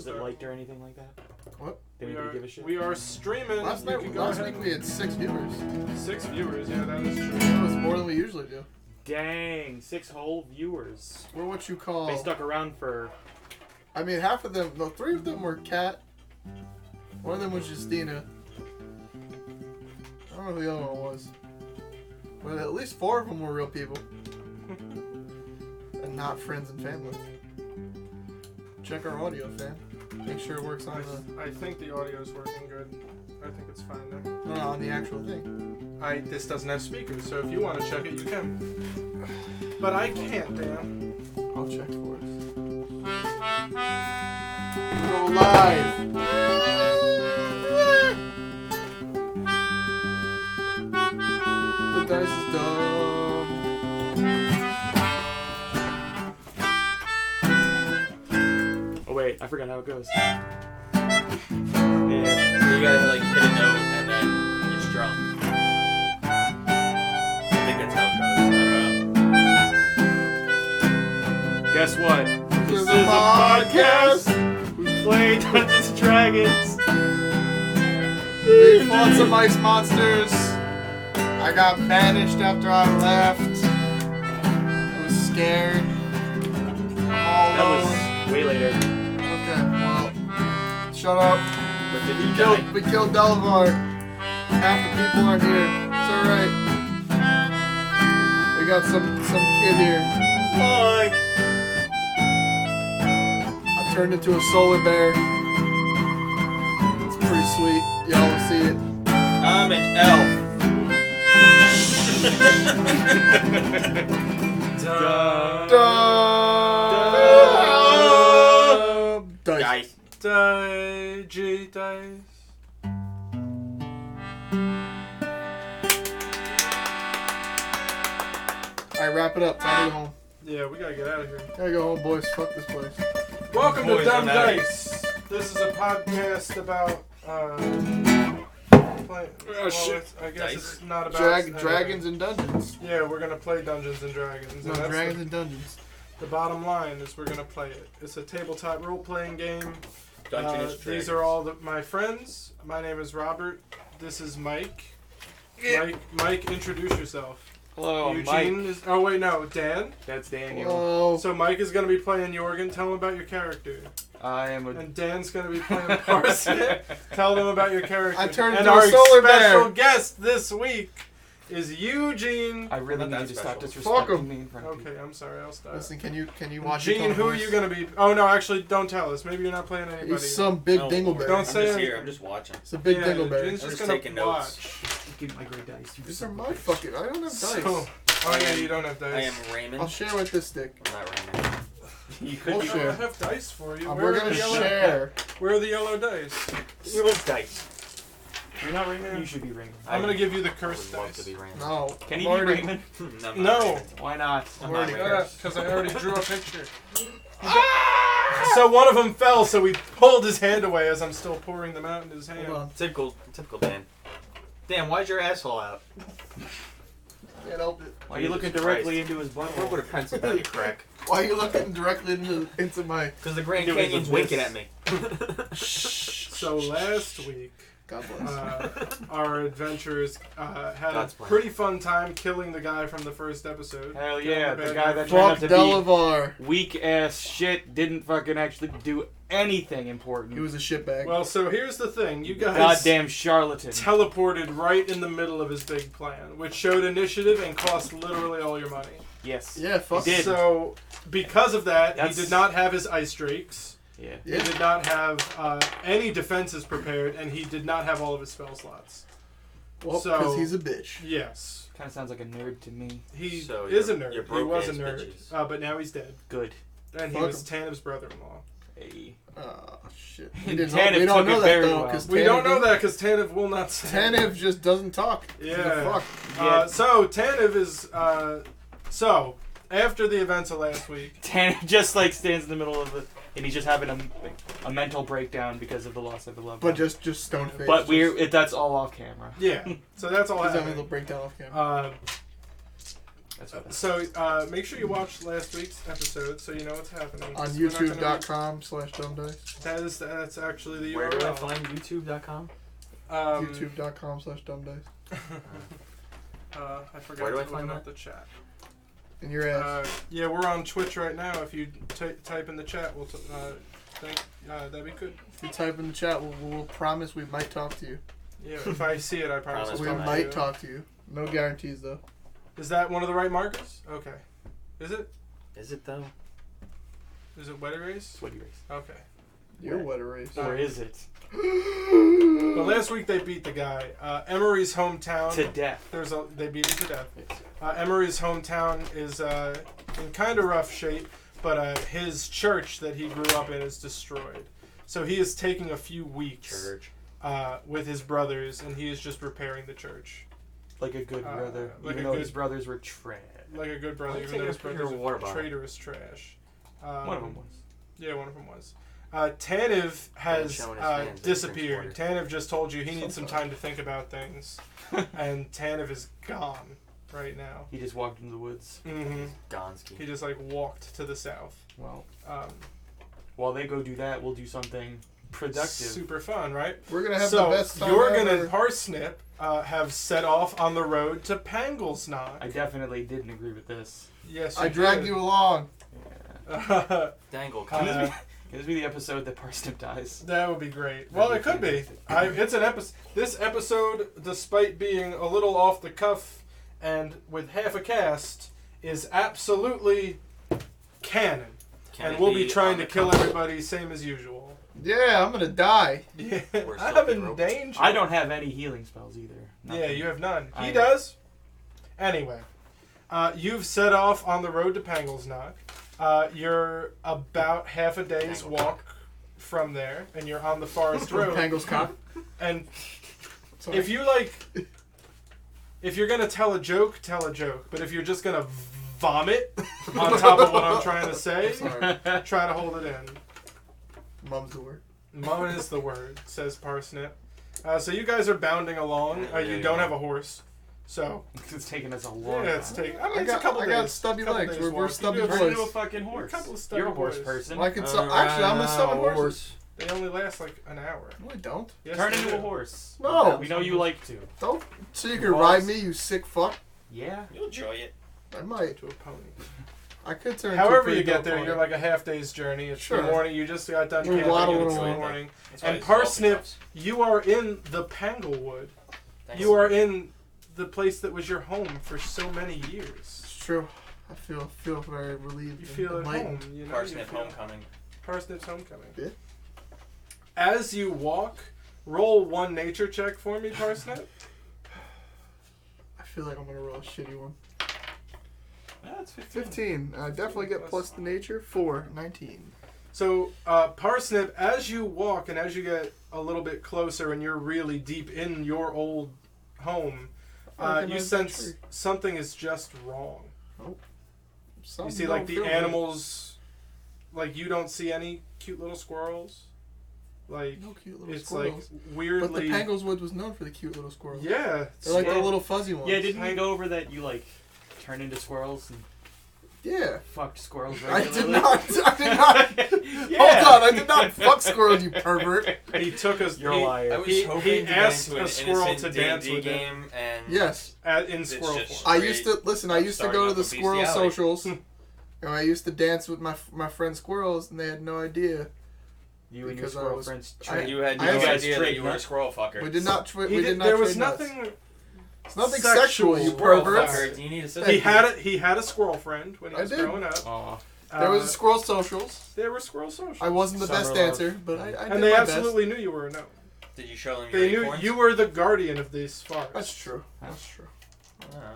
Was it liked or anything like that? What? Did anybody give a shit? We are streaming. Last week we had 6 viewers. 6 viewers, yeah, that is true. That was more than we usually do. Dang, 6 whole viewers. We're what you call... They stuck around for... I mean, half of them, no, 3 of them were Kat. One of them was Justina. I don't know who the other one was. But at least 4 of them were real people. And not friends and family. Check our audio, fam. Make sure it works on the... I think the audio is working good. I think it's fine now. No, on the actual thing. This doesn't have speakers, so if you want to check it, you can. But I can't, Dan. I'll check for us. Go live! The dice is dumb. Oh wait, I forgot how it goes. Yeah. So you gotta like hit a note and then you strum. I think that's how it goes. I don't know. Guess what? This is a podcast! We play Dungeons and Dragons. We fought some ice monsters. I got banished after I left. I was scared. That was way later. Okay, well, shut up. But did We killed Delevar. Half the people aren't here. It's alright. We got some kid here. Bye. I turned into a solar bear. It's pretty sweet. Y'all will see it. I'm an elf. Dice. Dice. Alright, wrap it up. Time to go home. Yeah, we gotta get out of here. Gotta go home, boys. Fuck this place. Welcome Boys, to Dumb I'm outta here. Dice. This is a podcast about shit. I guess Dice. it's not about Dragons and Dungeons. Yeah, we're gonna play Dungeons and Dragons. No, and that's Dragons and Dungeons. the bottom line is we're gonna play it. It's a tabletop role-playing game. These are all my friends. My name is Robert. This is Mike. Mike, introduce yourself. Hello, Eugene Mike. is. Oh wait, no, Dan. That's Daniel. Hello. So Mike is gonna be playing Yohrgin. Tell him about your character. I am a... And Dan's gonna be playing Parsnip. Tell them about your character. I turned and into a our solar special bear. guest this week is Eugene. I really Not need that to stop special. Fuck 'em. disrespecting me in front of Okay, I'm sorry. I'll stop. Listen, can you watch your Gene, tone who are voice? you gonna be? Oh no, actually, don't tell us. Maybe you're not playing anybody. He's some big No, dingleberry. Don't I'm say just it. here. I'm just watching. It's a big Yeah, dingleberry. Gene's I'm just just gonna taking watch. notes. you. Give me my great dice. You These are my fucking... I don't have dice. So, oh yeah, you don't have dice. I am Raymond. I'll share with this stick. I'm not Raymond. You We'll I share. have dice for you. We're gonna share. Where are the yellow dice? You love dice. You're not Raymond? You should be Raymond. I'm gonna give you the I cursed would love to dice. be Raymond. No. Can I'm he already- be Raymond? I'm No. not Raymond. Why not? I'm Already not got Raymond. Because I already drew a picture. So one of them fell, so we pulled his hand away as I'm still pouring them out in his hand. Hold on. Typical Dan. Dan, why's your asshole out? Can't help it. Why are you looking directly into his butt? What would a pencil down, you crack? Why are you looking directly into my... Because the Grand Do it Canyon's with winking this. at me. So last week, God bless. our adventurers had God's a plan. pretty fun time killing the guy from the first episode. Hell Killing yeah, bad the guy that Fuck turned out to Delevar. be weak ass shit didn't fucking actually do anything important. He was a shitbag. Well, so here's the thing. You guys Goddamn charlatan. teleported right in the middle of his big plan, which showed initiative and cost literally all your money. Yes. Yeah, fuck. He did. So, because of that, That's- he did not have his ice drakes. Yeah. He Yeah. did not have any defenses prepared, and he did not have all of his spell slots. Well, so- because he's a bitch. Yes. Kind of sounds like a nerd to me. He So is a you're nerd. He broke was a ass nerd. bitches. But now he's dead. Good. And he Fuck was Tannivh's brother-in-law. Hey. Oh, shit. And We Tannivh don't took know it that, very though, well. because We don't know that because Tannivh will not say. Tannivh just doesn't talk. Yeah. The fuck? Yeah. So, Tannivh is... so, after the events of last week... Tannivh just like stands in the middle of it, and he's just having a mental breakdown because of the loss of a loved But one. just stone face. But that's all off camera. Yeah. So that's all He's having a happening. little breakdown off camera. That's what So make sure you watch last week's episode so you know what's happening. On 'cause we're not gonna youtube.com/dumbdice. That's actually the Where URL. do I find YouTube.com? youtube.com/dumbdice. I forgot Where do to I find open up that? the chat. In your ass. Yeah, we're on Twitch right now. If you type in the chat, we'll that'd be good. If you type in the chat, we'll promise we might talk to you. Yeah, if I see it, I promise Promise We I'll talk to might you. talk to you. No guarantees, though. Is that one of the right markers? Okay. Is it? Is it though? Is it wet erase? Sweaty race. Okay. You're wet erase. Or is it? But last week they beat the guy. Emory's hometown. To death. They beat him to death. Yes. Emory's hometown is in kind of rough shape, but his church that he grew up in is destroyed. So he is taking a few weeks with his brothers, and he is just repairing the church. Like a good brother. like even a though good- his brothers were trash. Like a good brother, Why even don't though you his take a brothers water are bottle? traitorous trash. One of them was. Yeah, one of them was. Tannivh has showing his fans that he drinks disappeared. water. Tannivh just told you he needs some time to think about things. And Tannivh is gone right now. He just walked into the woods. Mm-hmm. Gonski. He just walked to the south. Well, Um, while they go do that, we'll do something productive. super fun, right? We're going to have So, the best time Yohrgin ever. and Parsnip have set off on the road to Pangle's Knock. I definitely didn't agree with this. Yes, I dragged you along. Yeah. Dangle. Can Come this be the episode that Parsnip dies? That would be great. Well, it could be. It's an episode. This episode, despite being a little off the cuff and with half a cast, is absolutely canon. And we'll be trying to kill everybody, same as usual. Yeah, I'm going to die. Yeah, We're I'm still in roped. danger. I don't have any healing spells either. Yeah, Nothing. you have none. He I- does. Anyway, you've set off on the road to Pangle's Knock. You're about half a day's walk from there, and you're on the forest road. Pangle's cock. And Sorry. if you if you're gonna tell a joke, tell a joke. But if you're just gonna vomit on top of what I'm trying to say, Sorry. try to hold it in. Mom's the word. Mom is the word, says Parsnip. So you guys are bounding along. You don't have a horse, so It's taking us a long yeah, it's time. taking. I mean, I it's a got- couple I days. got stubby couple legs. days We're walk. stubby You do Turn have boys. into a fucking You're a horse. couple of stubby You're a horse boys. person. Well, I can actually, I'm a summon horses. They only last like an hour. No, I don't. Yes, Turn they into do. a horse. No. We know you like to. Don't. So you can ride me, you sick fuck? Yeah. You'll enjoy it. I might. To a pony. I could turn into a However pretty you get dope there, pony. you're like a half day's journey. It's Sure. the morning. You just got done We're camping. waddling It's the along. morning. That's why And it's all Parsnip, cups. you are in the Pangle Wood. Thanks. You are in the place that was your home for so many years. It's true. I feel very relieved. You and feel at enlightened. home. You know, Parsnip you feel- homecoming. Parsnip's homecoming. Yeah. As you walk, roll one nature check for me, Parsnip. I feel like I'm gonna roll a shitty one. That's 15. 15. I definitely get plus the nature. 4. 19. So, Parsnip, as you walk and as you get a little bit closer and you're really deep in your old home, I you recognize that sense tree. something is just wrong. Something You see, like, don't the feel right. animals, like, you don't see any cute little squirrels. Like, No cute little it's squirrels. like But weirdly. the Pangle's Wood was known for the cute little squirrels. Yeah. They're like Yeah. the little fuzzy ones. Yeah, didn't we go over that you like turn into squirrels and Yeah. fucked squirrels I regularly? did not. I did not. Yeah. Hold on. I did not fuck squirrels, you pervert. He took us. You're a liar. I was He hoping he to get asked into a an squirrel innocent to dance D&D with him game, and Yes. in It's squirrel just- form. I used to listen. I used to starting go to up the a squirrel bestiality. socials, and I used to dance with my friends squirrels, and they had no idea. You and your Because I squirrel was- friends I- trade. you had I no had- idea that trade you were a nuts. squirrel fucker. We did not. He We did- did not. there was trade nuts. nothing. It's nothing sexual sexual, you squirrel perverts. fucker. You need a He had a squirrel friend when he I was did. growing up. Aw. There was squirrel socials. There were squirrel socials. I wasn't the Summer best love. dancer, but I did and they my absolutely knew you were a no. Did you show them your They knew acorns? you were the guardian of this forest. best. That's true. That's true.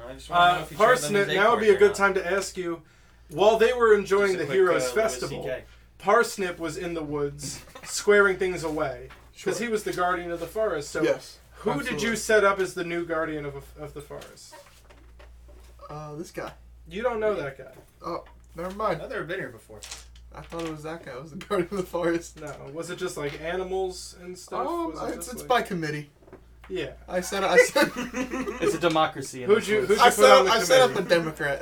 I just wanna know if you showed them Parsnip, his now would be a acorns or good not. time to ask you. While they were enjoying Just a the quick, Heroes Louis Festival, CK. Parsnip was in the woods squaring things away because Sure. he was the guardian of the forest. So, Yes. who did absolutely. you set up as the new guardian of the forest? This guy. You don't know that guy. Oh, never mind. I've never been here before. I thought it was that guy. It was the guardian of the forest. No. Was it just like animals and stuff? Was it It's just it's like- by committee. Yeah. I said. It's a democracy. In Who'd you this place. I put on the set up a committee?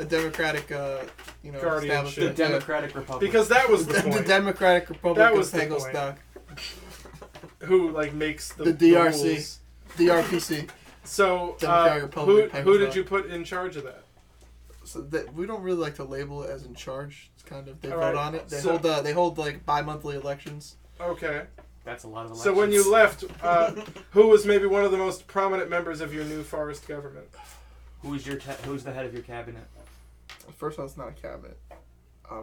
democratic, Guardianship. The establishment. Democratic Republic. Because that was the The point. Democratic Republic That was of the Pangle point. Stock. Who makes the DRC. rules. DRPC. So Democratic Republic of who did Pangle you put in charge of that? So that we don't really like to label it as in charge. It's kind of they All vote right, on it. They so- hold like bi-monthly elections. Okay. That's a lot of elections. So when you left, who was maybe one of the most prominent members of your new forest government? Who's the head of your cabinet? First of all, it's not a cabinet.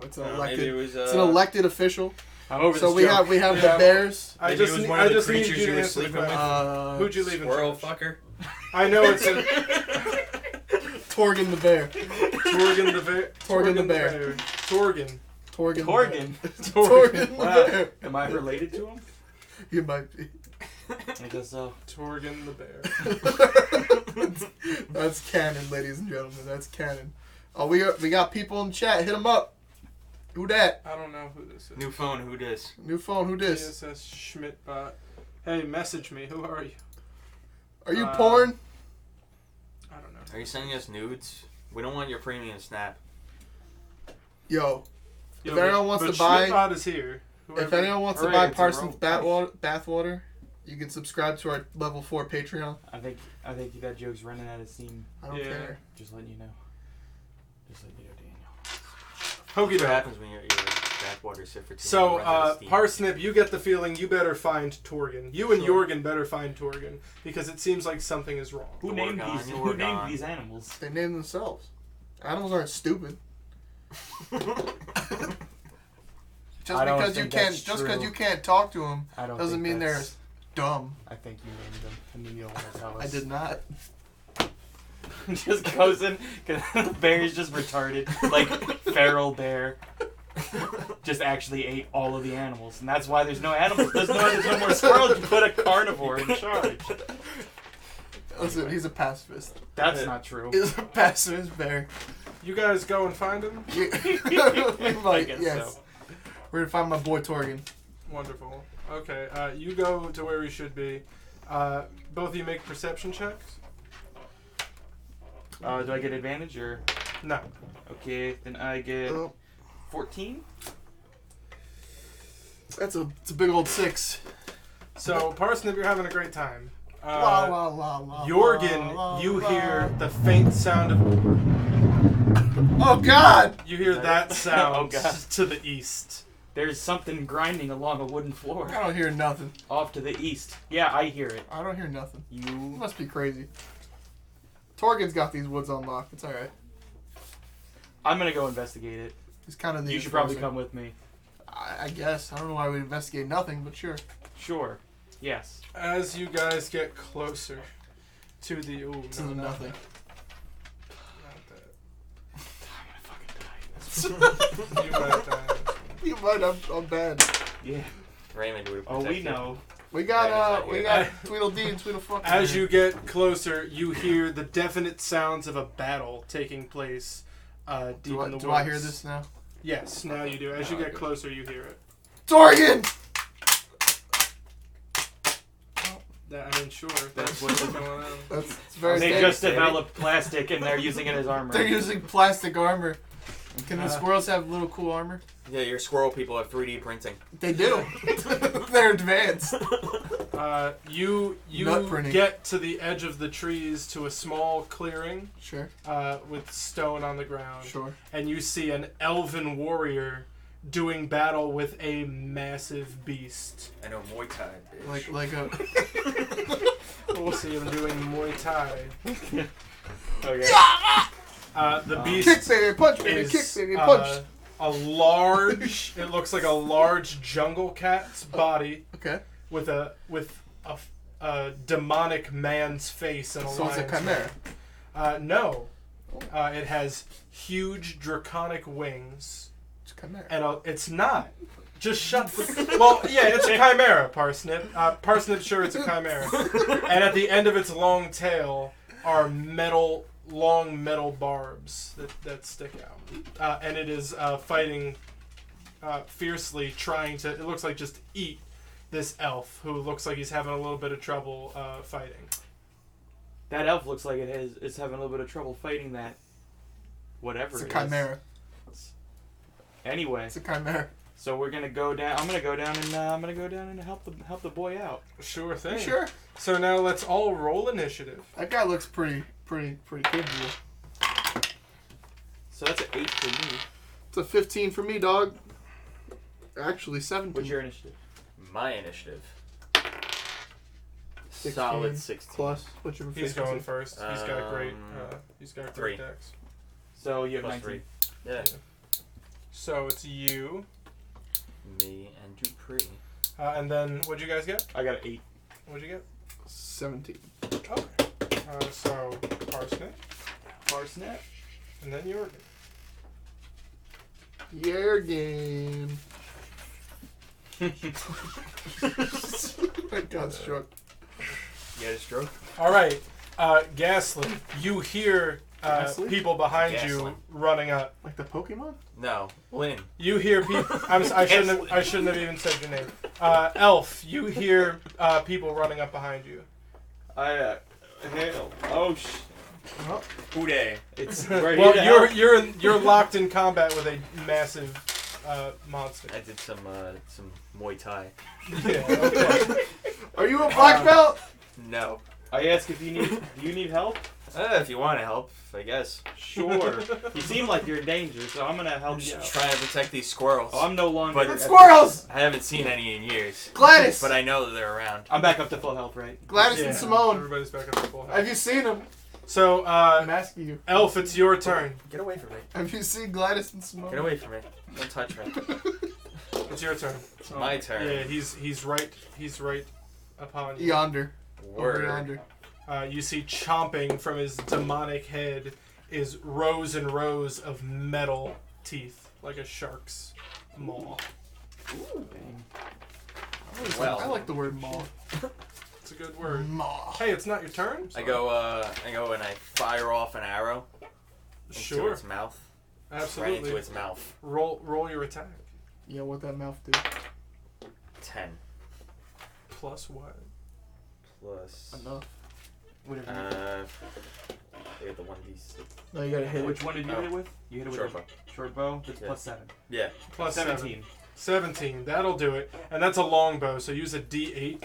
It's an Maybe elected. it was. It's an elected official. I'm over So this we joke. have Yeah. the Bears. I Maybe it just was need, one I of the just need creatures you to you were answer the sleeping with. question. Who'd you leave in Squirrel charge? fucker. I know it's a Torgan the Bear. Torgan the Bear. Torgan the Bear. Torgan. Torgan. Torgan. Torgan the Wow. Bear. Am I related to him? You might be. I guess so. Torgan the Bear. That's canon, ladies and gentlemen. That's canon. Oh, we got people in the chat. Hit them up. Who that? I don't know who this is. New phone. Who dis? New phone. Who this? TSS Schmidtbot. Hey, message me. Who are you? Are you porn? I don't know. Are you sending us nudes? We don't want your premium snap. Yo, Yo, if anyone wants but to buy, Schmidtbot is here. if anyone wants to Hooray, buy it's a Parsnip rope. bathwater, you can subscribe to our level 4 Patreon. I think that joke's running out of steam. I don't Yeah. care. Just letting you know. Just letting you know, Daniel. Hokey What doke. happens when your bathwater sit for too So, long? It runs out of steam. Parsnip, you get the feeling you better find Torgan. You and Yohrgin better find Torgan because it seems like something is wrong. Who You're named gone, these? you're Who named gone. these animals? They name themselves. Animals aren't stupid. Just I don't because you think can't, that's just because true. you can't talk to them, I don't. doesn't think mean they're that's- dumb. I think you named them, and then you don't want to tell us. I did not. Just goes in. Cause the bear is just retarded, like feral bear. Just actually ate all of the animals, and that's why there's no animals. There's no more squirrels. You put a carnivore in charge. Listen, he's a pacifist. That's not true. He's a pacifist bear. You guys go and find him? We might, guess yes. so. We're gonna find my boy Torgan. Wonderful. Okay, you go to where we should be. Both of you make perception checks? Do I get advantage or? No. Okay, then I get Oh, 14. it's a big old 6. So, Parsnip, you're having a great time. La la la la. Yohrgin, la, you la. hear the faint sound of... Oh God! You hear that sound Oh, God. to the east. There's something grinding along a wooden I floor don't hear nothing. off to the east. Yeah, I hear it. I don't hear nothing. You You. must be crazy. Torgan's got these woods on lock. It's all right. I'm gonna go investigate it. He's kind of the. You should probably enforcer. come with me. I guess. I don't know why we investigate nothing, but sure. Sure. Yes. As you guys get closer to the... Ooh, To no, the not nothing. that. Not that. You might die. You might. I'm bad. Yeah. Raymond would Oh, we protect you. know. We got Raymond's we not got Tweedledee and Tweedlefuck. As you get closer, you hear the definite sounds of a battle taking place deep in the woods. Do I hear this now? Yes, now you do. As you Oh, get good. closer, you hear it. Torgan! Sure. That's what's what's going on. That's it's very. They standard. just developed plastic and they're using it as armor. They're using plastic armor. Can the squirrels have little cool armor? Yeah, your squirrel people have 3D printing. They do. They're advanced. You Nut printing. get to the edge of the trees to a small clearing Sure. with stone on the ground. Sure. And you see an elven warrior doing battle with a massive beast. I know Muay Thai, bitch. Like a. We'll see him doing Muay Thai. Okay. The beast Kick baby, punch baby, is kick baby, punch. a large. It looks like a large jungle cat's body Okay. with a demonic man's face and a So it's a lion's chimera. mouth. No. It has huge draconic wings. It's a chimera. And it's not. Just shut the... Well, yeah, it's a chimera, Parsnip. Parsnip, sure, it's a chimera. And at the end of its long tail are long metal barbs that stick out. And it is fighting fiercely, trying to... It looks like just eat this elf, who looks like he's having a little bit of trouble fighting. That elf looks like it's having a little bit of trouble fighting that. Whatever. It's a chimera. Anyway. It's a chimera. So we're gonna go down. I'm gonna go down and help the boy out. Sure thing. Sure. So now let's all roll initiative. That guy looks pretty capable. So that's an 8 for me. It's a 15 for me, dog. Actually, 17. What's your initiative? My initiative. 16 Solid 16. Plus. What's your He's proficiency? going first. He's got great. He's got great 3. decks. So you have Plus 19. 3. Yeah. So it's you. Me and Dupree. And then what'd you guys get? I got an 8. What'd you get? 17. Okay. So Parsnip. Parsnip. And then Yohrgin. Yohrgin. I got struck. You had a stroke? All right. Gaslin, you hear Gaslin? people behind you Gaslin. running up. Like the Pokemon? No. Lynn. You hear people. I shouldn't have even said your name. Elf, you hear people running up behind you. Hail. Oh sh. Oh. Who dey? It's right Well, here. to help. you're locked in combat with a massive monster. I did some Muay Thai. Yeah. Okay. Are you a black belt? No. I ask if do you need help? If you want to help, I guess. Sure. You seem like you're in danger, so I'm gonna I'm help you just out. trying to protect these squirrels. Oh, I'm no longer. But- The squirrels! I haven't seen any in years. Gladys! But I know that they're around. I'm back up to full health, right? Gladys Yeah. and Simone. Everybody's back up to full health. Have you seen them? So, I'm asking you. Elf, it's your turn. Get away from me. Have you seen Gladys and Simone? Get away from me. Don't touch me. It's your turn. It's my turn. Yeah, he's right upon you. Yonder. Over Word. yonder. You see chomping from his demonic head is rows and rows of metal teeth, like a shark's maw. Ooh, dang. Well. I like the word maw. It's a good word. Maw. Hey, it's not your turn? I go and I fire off an arrow into Sure. its mouth. Absolutely. Right into its mouth. Roll your attack. Yeah, what that mouth do? 10 Plus what? plus. Enough. Whatever. I get the 1d6. No, you gotta hit Which it. one did you hit it with? You hit it with Short a bow. short bow. That's Yeah. plus 7. Yeah. Plus 17. 17. That'll do it. And that's a longbow, so use a D8.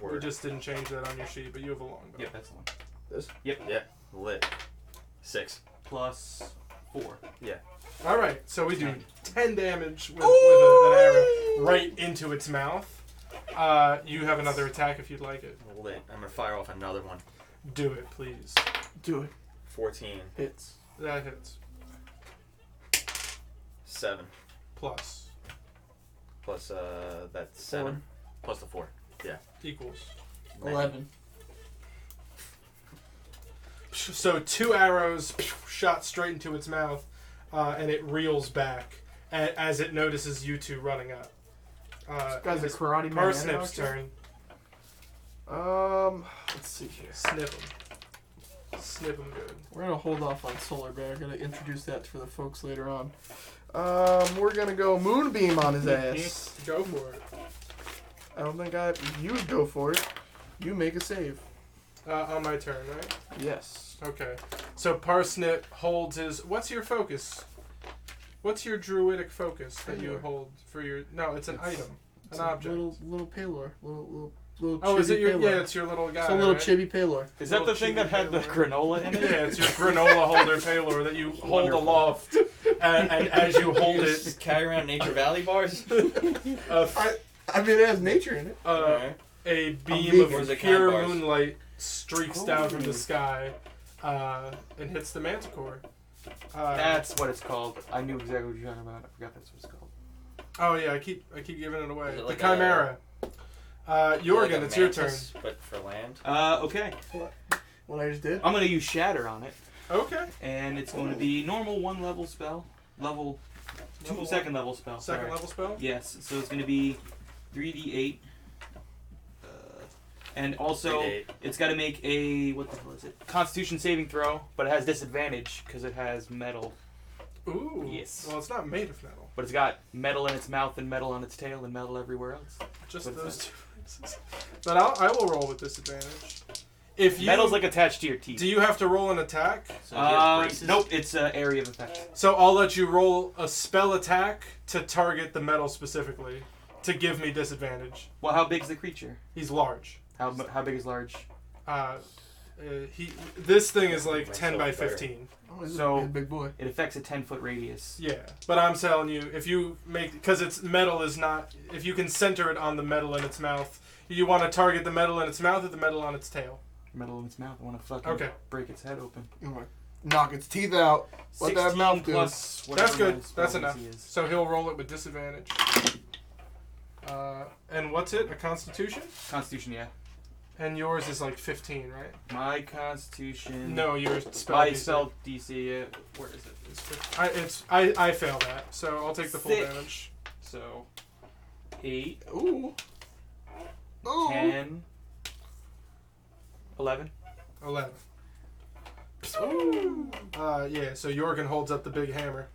We Word. just didn't change that on your sheet, but you have a longbow. Yep, that's the one. This? Yep. Yeah. Lit. 6. Plus 4. All right, so we do 10 damage with an arrow right into its mouth. You have another attack if you'd like it. Lit. I'm gonna fire off another one. Do it, please. Do it. 14. Hits. That hits. 7. Plus. Plus that's 7. Plus the 4. Equals. 11. So 2 arrows shot straight into its mouth, and it reels back as it notices you two running up. This guy's a it's karate man. Parsnip's turn. Let's see here. Snip him. Snip him good. We're gonna hold off on Solar Bear. Gonna introduce that for the folks later on. We're gonna go Moonbeam on his ass. Go for it. I don't think you go for it. You make a save. On my turn, right? Yes. Okay. So Parsnip holds his. What's your focus? What's your druidic focus that you Paylor. hold for your? No, it's an item, It's an a object. Little Paylor. Little Oh, is it your? chibi Yeah, Paylor. it's your little guy. It's a little right? chibi Paylor. Is that the Little thing that chibi had the Paylor. granola in it? Yeah, it's your granola holder Paylor that you hold Wonderful. aloft, and as you hold it, Just carry around Nature Valley bars. I mean, it has nature in it. Alright. a beam vegan. of Or is it pure kind bars? moonlight streaks down from the sky and hits the manticore. That's what it's called. I knew exactly what you were talking about. I forgot that's what it's called. Oh yeah, I keep giving it away. Is it The like Chimera. Yohrgin, Like a it's your turn. mantis, But for land. Okay. What I just did. I'm gonna use Shatter on it, Okay. and it's going to be normal 1 level spell, level 2 Level second level spell. Second sorry. level spell. Yes, so it's going to be 3d8, and also 3d8. it's got to make a what the hell is it? Constitution saving throw, but it has disadvantage because it has metal. Ooh. Yes. Well, it's not made of metal. But it's got metal in its mouth and metal on its tail and metal everywhere else. Just What's those that? two places. But I will roll with disadvantage. If you Metal's like attached to your teeth. do you have to roll an attack? So do you have braces? Nope, it's an area of effect. So I'll let you roll a spell attack to target the metal specifically to give me disadvantage. Well, how big's the creature? He's large. How big is large? This thing is like 10 by 15. Oh, he's So- a big boy. It affects a 10-foot radius. Yeah, but I'm telling you, if you make, because it's metal is not, if you can center it on the metal in its mouth, you want to target the metal in its mouth or the metal on its tail. Metal in its mouth. I want to fucking break its head open. You want to knock its teeth out. What that 16 mouth do? plus whatever That's good. my spell That's enough. DC is. So he'll roll it with disadvantage. And what's it? A Constitution? Constitution, yeah. And yours is like 15, right? My Constitution. No, your spell. My DC. spell DC. Where is it? I fail that, so I'll take the full Sick. damage. So, 8, Ooh. Ooh. 10, 11. 11. Yeah. So Yohrgin holds up the big hammer.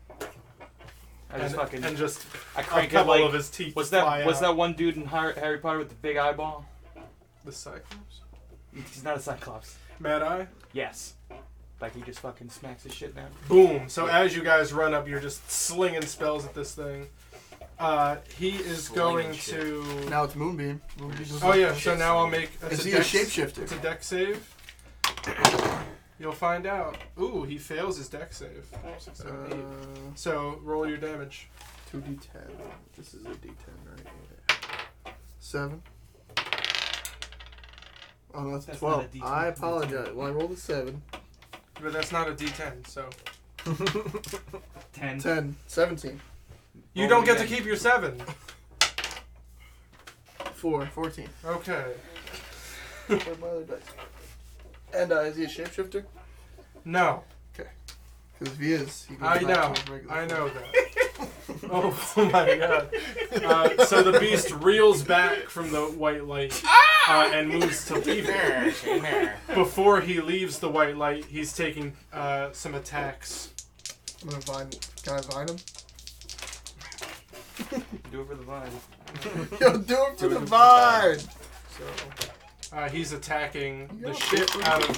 I just fucking. and just I a crank it couple like. of his teeth. What's fly that? What's out. that one dude in Harry Potter with the big eyeball? The Cyclops. He's not a Cyclops. Mad Eye. Yes. Like he just fucking smacks his shit down. Boom. So as you guys run up, you're just slinging spells at this thing. He is going to. Now it's Moonbeam. Oh yeah. So now I'll make. Is he a shapeshifter? It's a deck save. You'll find out. Ooh, he fails his deck save. 5, 6, 7, 8. So roll your damage. 2d10. This is a d10, right? Yeah. 7. Oh, no, that's 12. not a D10. I apologize. Well, I rolled a 7. But that's not a D10. So 10. 10. 17. you Roll don't get to again. keep your 7. 4. 14. Okay. Where's my other dice? And is he a shapeshifter? No. Because if he is, he goes I back know. to his regular I form. know that. Oh my god. So the beast reels back from the white light and moves to leave it. Before he leaves the white light, he's taking some attacks. I'm gonna vine. Can I vine him? Do it for the vibe. Yo, do it for the vine! So he's attacking You the got shit paper? out of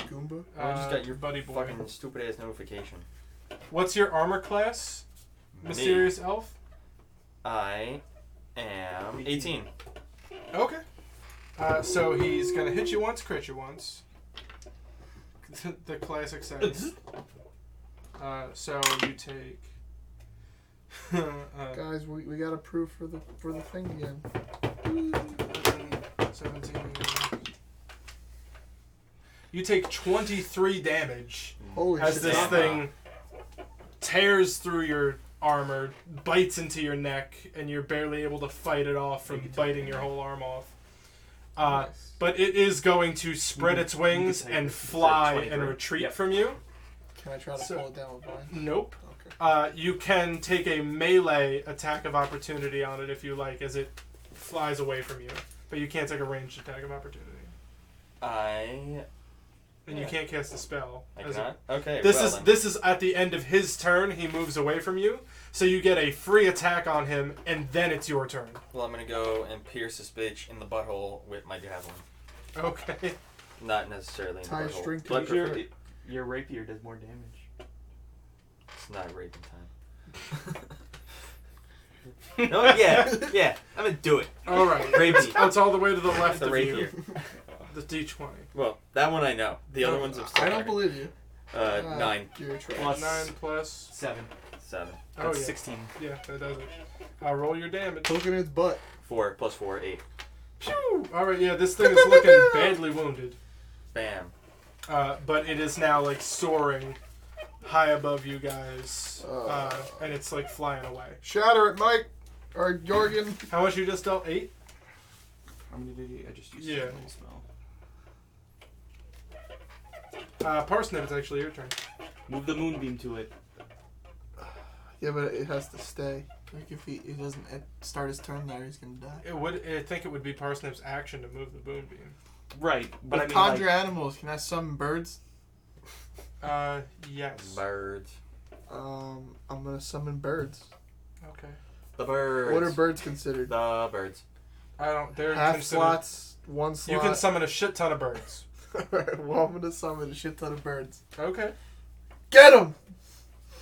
Goomba? I just got your buddy boy. fucking stupid ass notification. What's your armor class, Mysterious Elf? I am 18. Okay. So he's gonna hit you once, crit you once. The classic settings. So you take. Guys, we got approved for the thing again. 17. You take 23 damage Holy as shit. this thing tears through your armor, bites into your neck, and you're barely able to fight it off from biting your whole arm off. Nice. But it is going to spread its wings and fly and retreat from you. Can I try to pull it down with vine? Nope. Okay. You can take a melee attack of opportunity on it if you like, as it flies away from you. But you can't take a ranged attack of opportunity. And you can't cast a spell. I cannot? Okay, This is at the end of his turn. He moves away from you, so you get a free attack on him, and then it's your turn. Well, I'm gonna go and pierce this bitch in the butthole with my javelin. Okay. Not necessarily in the Tie a butthole. string to but Your, your rapier does more damage. it's not raping time. No, yeah, I'm gonna do it. All right. Rapier. That's all the way to the left The of rapier. you. The D20. Well, that one I know. The other one's I upstairs. don't believe you. 9. You're trash. Plus 9 plus. 7. 7. Oh, That's yeah. 16. Yeah, that does it. Roll your damage. Poke in its butt. 4 plus 4, 8. Phew! Alright, yeah, this thing is looking badly wounded. Bam. But it is now, like, soaring high above you guys. And it's, like, flying away. Shatter it, Mike. Or Yohrgin. How much you just dealt? 8? How many did I just used? Yeah. a spell. Parsnip, it's actually your turn. Move the moonbeam to it. Yeah, but it has to stay. Like if he doesn't start his turn there, he's gonna die. I think it would be Parsnip's action to move the moonbeam. Right, but With I mean, conjure like, animals, can I summon birds? Yes. Birds. I'm gonna summon birds. Okay. The birds. What are birds considered? The birds. I don't. They're Half considered. slots, one slot. You can summon a shit ton of birds. Alright, well, I'm gonna summon a shit ton of birds. Okay. Get them!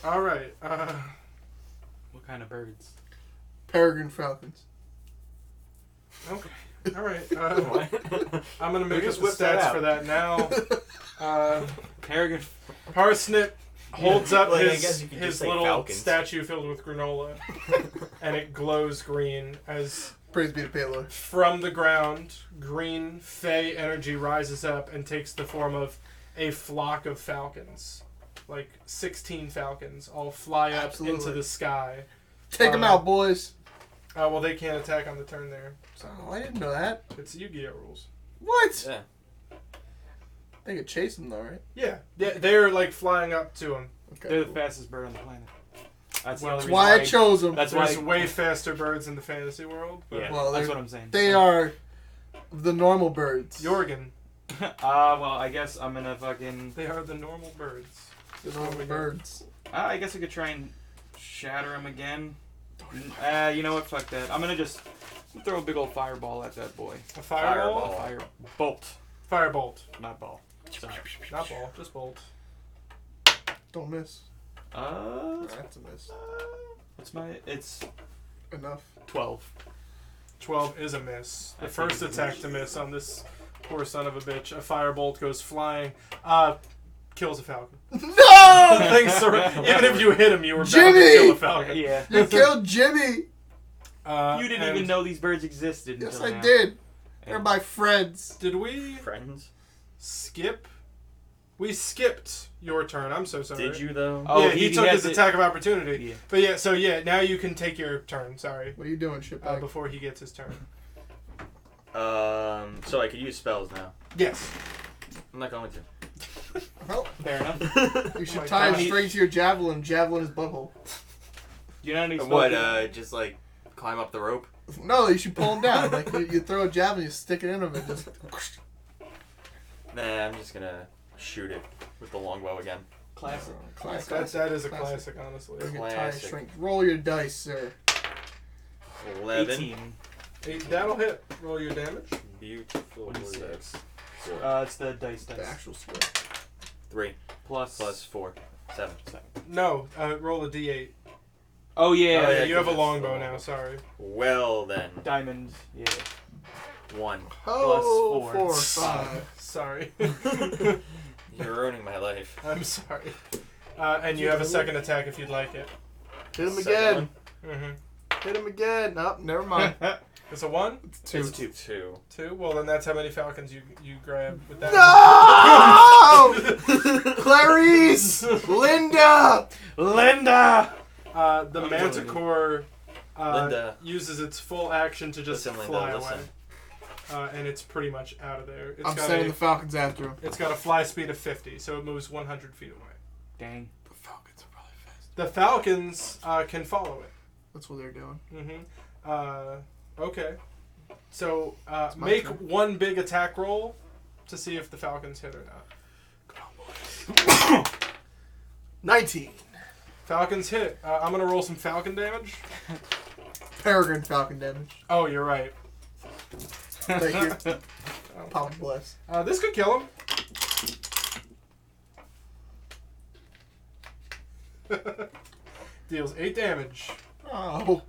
Alright, What kind of birds? Peregrine falcons. okay. Alright, What? I'm gonna make Who up just the whipped that stats out? for that now. Peregrine. Parsnip holds up Like, I guess you could just his say little falcons. statue filled with granola, and it glows green as Praise be to Payload. from the ground, green Fey energy rises up and takes the form of a flock of falcons. Like 16 falcons all fly up Absolutely. into the sky. Take them out, boys. Well, they can't attack on the turn there. Oh, I didn't know that. It's Yu-Gi-Oh rules. What? Yeah. They could chase them though, right? Yeah, they're like flying up to him. Okay. They're the fastest bird on the planet. That's the Well, only That's why I reason chose them. That's There's why. way faster birds in the fantasy world. But Yeah, Well, that's they're- what I'm saying. They are the normal birds. Yohrgin, Well, I guess I'm gonna fucking. they are the normal birds. The normal birds. I guess I could try and shatter him again. You know what? Fuck that. I'm gonna just throw a big old fireball at that boy. A fireball? Fire bolt, Firebolt. not ball. Sorry. Not ball, just bolt. Don't miss. That's a miss. What's my? It's Enough. 12. 12 is a miss. The I first think it's attack to miss on this poor son of a bitch. A firebolt goes flying. Kills a falcon. No! Thanks, sir. Even if you hit him, you were bound to Jimmy! kill a falcon. Yeah. You killed Jimmy! You didn't even know these birds existed. Yes, until I now. did. They're my friends. Did we Friends? skip? We skipped your turn. I'm so sorry. Did you though? Oh, Yeah, he took his attack of opportunity. Yeah. But yeah, now you can take your turn. Sorry. What are you doing, shitbag? Before he gets his turn. So I could use spells now. Yes. I'm not going to. Well, Fair enough. you should my tie God. a string to your javelin. Javelin his butthole. You know any What? Just like climb up the rope? No, you should pull him down. Like you throw a javelin, you stick it in him, and just. Nah, I'm just gonna shoot it with the longbow again. Classic. Classic. That is a classic, honestly. Bring a tie a Classic. string. Roll your dice, sir. 11. 18. That'll hit. Roll your damage. Beautiful. What is that? 26. Four. It's the dice. The actual score. 3 Plus. plus 4. 7. No, roll a d8. Oh yeah. Oh, yeah, you have a 'cause longbow it's now. Sorry. Well then. Diamond. Yeah. 1. Oh, four. 4, 5. Sorry. You're ruining my life. I'm sorry. And you have a second attack if you'd like it. Hit him Second again. one? Mm-hmm. Hit him again. Nope, never mind. It's a 1? It's 2. It's 2. 2? Well, then that's how many falcons you grab with that. No! Clarice! Linda! Linda. The I'm Manticore Linda. uses its full action to just Listen, Linda, fly listen. away. And it's pretty much out of there. I'm sending the Falcons after him. It's got a fly speed of 50, so it moves 100 feet away. Dang. The Falcons are probably fast. The Falcons can follow it. That's what they're doing. Mm-hmm. Okay. So my make turn. one big attack roll to see if the Falcons hit or not. Come on, boys. 19. Falcons hit. I'm going to roll some Falcon damage. Peregrine Falcon damage. Oh, you're right. Thank you. Papa bless. This could kill him. Deals 8 damage. Oh.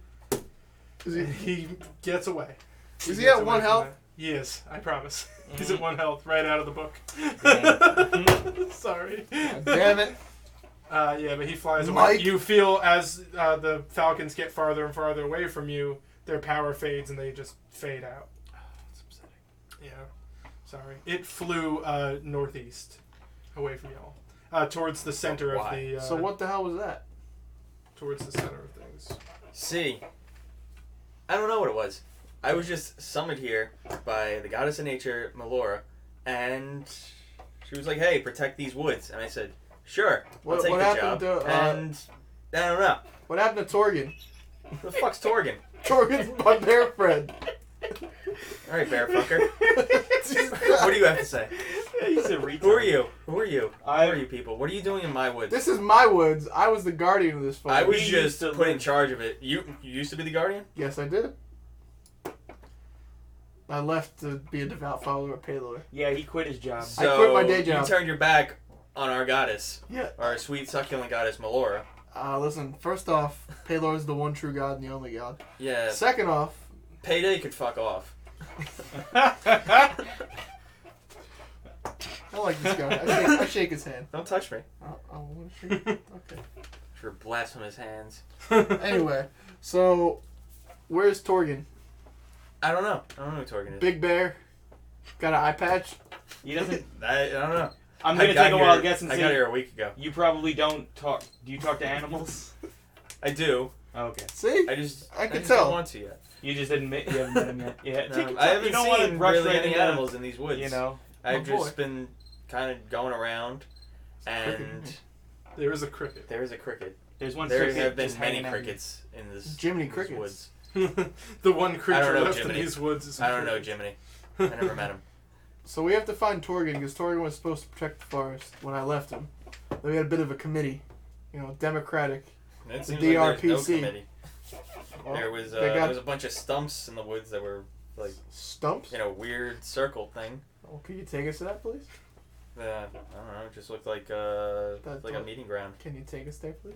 He gets away. Is he gets at away 1 from health? that. He is, I promise. He's at 1 health, right out of the book. Sorry. God damn it. Yeah, but he flies away. Mike? You feel as the Falcons get farther and farther away from you, their power fades and they just fade out. That's upsetting. Yeah. Sorry. It flew northeast, away from y'all, towards the center of Why? the. So what the hell was that? Towards the center of things. See, I don't know what it was. I was just summoned here by the goddess of nature, Melora, and she was like, "Hey, protect these woods." And I said, "Sure, I'll What- take what the happened job." to, and I don't know. What happened to Torgan? Who the fuck's Torgan? Torgan's my bear friend. All right, bear fucker. What do you have to say? He's a retard. Who are you? Who are you? Who I- are you people? What are you doing in my woods? This is my woods. I was the guardian of this farm. I was We just used to put in live- charge of it. You used to be the guardian? Yes, I did. I left to be a devout follower of Palor. Yeah, he quit his job. So I quit my day job. You turned your back on our goddess. Yeah. Our sweet, succulent goddess, Melora. Listen, first off, Palor is the one true God and the only God. Yeah. Second off... Payday could fuck off. I like this guy. I shake his hand. Don't touch me. I want to shake it. Okay. For blasphemous hands. Anyway, so where's Torgin? I don't know who Torgin is. Big Bear. Got an eye patch. He doesn't. I don't know. I'm gonna take a wild guess and I say got here a week ago. you probably don't talk. Do you talk to animals? I do. Oh, okay. See? I just can don't tell. want to yet. You just didn't. You haven't met him yet. Yeah. No, I haven't you don't wanna seen rush really right any into, animals in these woods. You know. I've Oh, boy. just been kind of going around, and There is a cricket. there is a cricket. There's one. There cricket have been just many hanging out. crickets in this. Jiminy these crickets. woods. The one I don't creature know left Jiminy. in these woods is. I don't know Jiminy. I never met him. So we have to find Torgin because Torgin was supposed to protect the forest when I left him. Then we had a bit of a committee, democratic. It The seems like there's DRPC. no committee. Well, There was they got there was a bunch of stumps in the woods that were like stumps. weird circle thing. Oh, can you take us to that, please? I don't know. It just looked like a meeting ground. Can you take us there, please?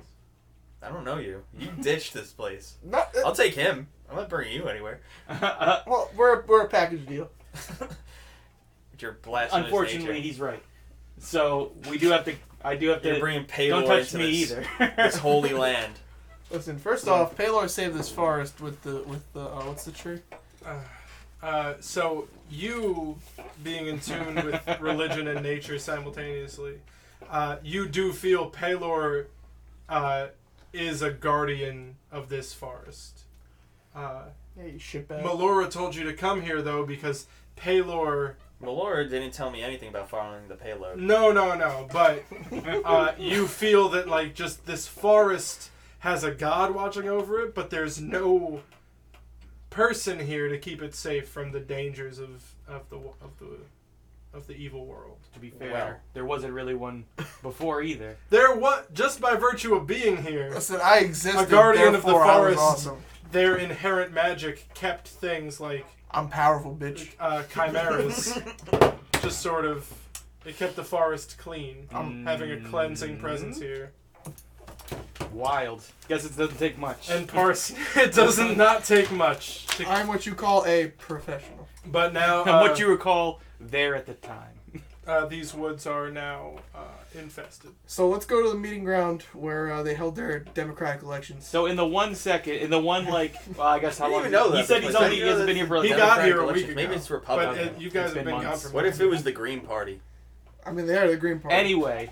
I don't know you. You ditched this place. No. I'll take him. I'm not bringing you anywhere. Well, we're a package deal. With your blasphemous Unfortunately, nature. he's right. So we do have to. I do have You're to. bringing Don't Palor touch into me this, either. this holy land. Listen, first off, Palor saved this forest with the what's the tree? So you, being in tune with religion and nature simultaneously, you do feel Palor is a guardian of this forest. Yeah, you shitbag. Melora told you to come here though because Palor. Melora didn't tell me anything about following the payload. No. But you feel that just this forest has a god watching over it, but there's no person here to keep it safe from the dangers of the evil world. To be fair, Well. there wasn't really one before either. Just by virtue of being here, Listen, I existed. a guardian of the therefore I was forest. awesome. Their inherent magic kept things like I'm powerful, bitch. chimeras just sort of. It kept the forest clean. Having a cleansing presence here. Wild. Guess it doesn't take much. And it doesn't not take much. I'm what you call a professional. But now, and what you recall there at the time. these woods are now infested. So let's go to the meeting ground where they held their democratic elections. So in the 1 second, well, I guess how I didn't long? even know that. He said he hasn't been here for He like got Democratic here a week elections. ago. Maybe it's But Republican. you guys It's have been been gone months. from. What if it was the Green Party? I mean, they are the Green Party. Anyway,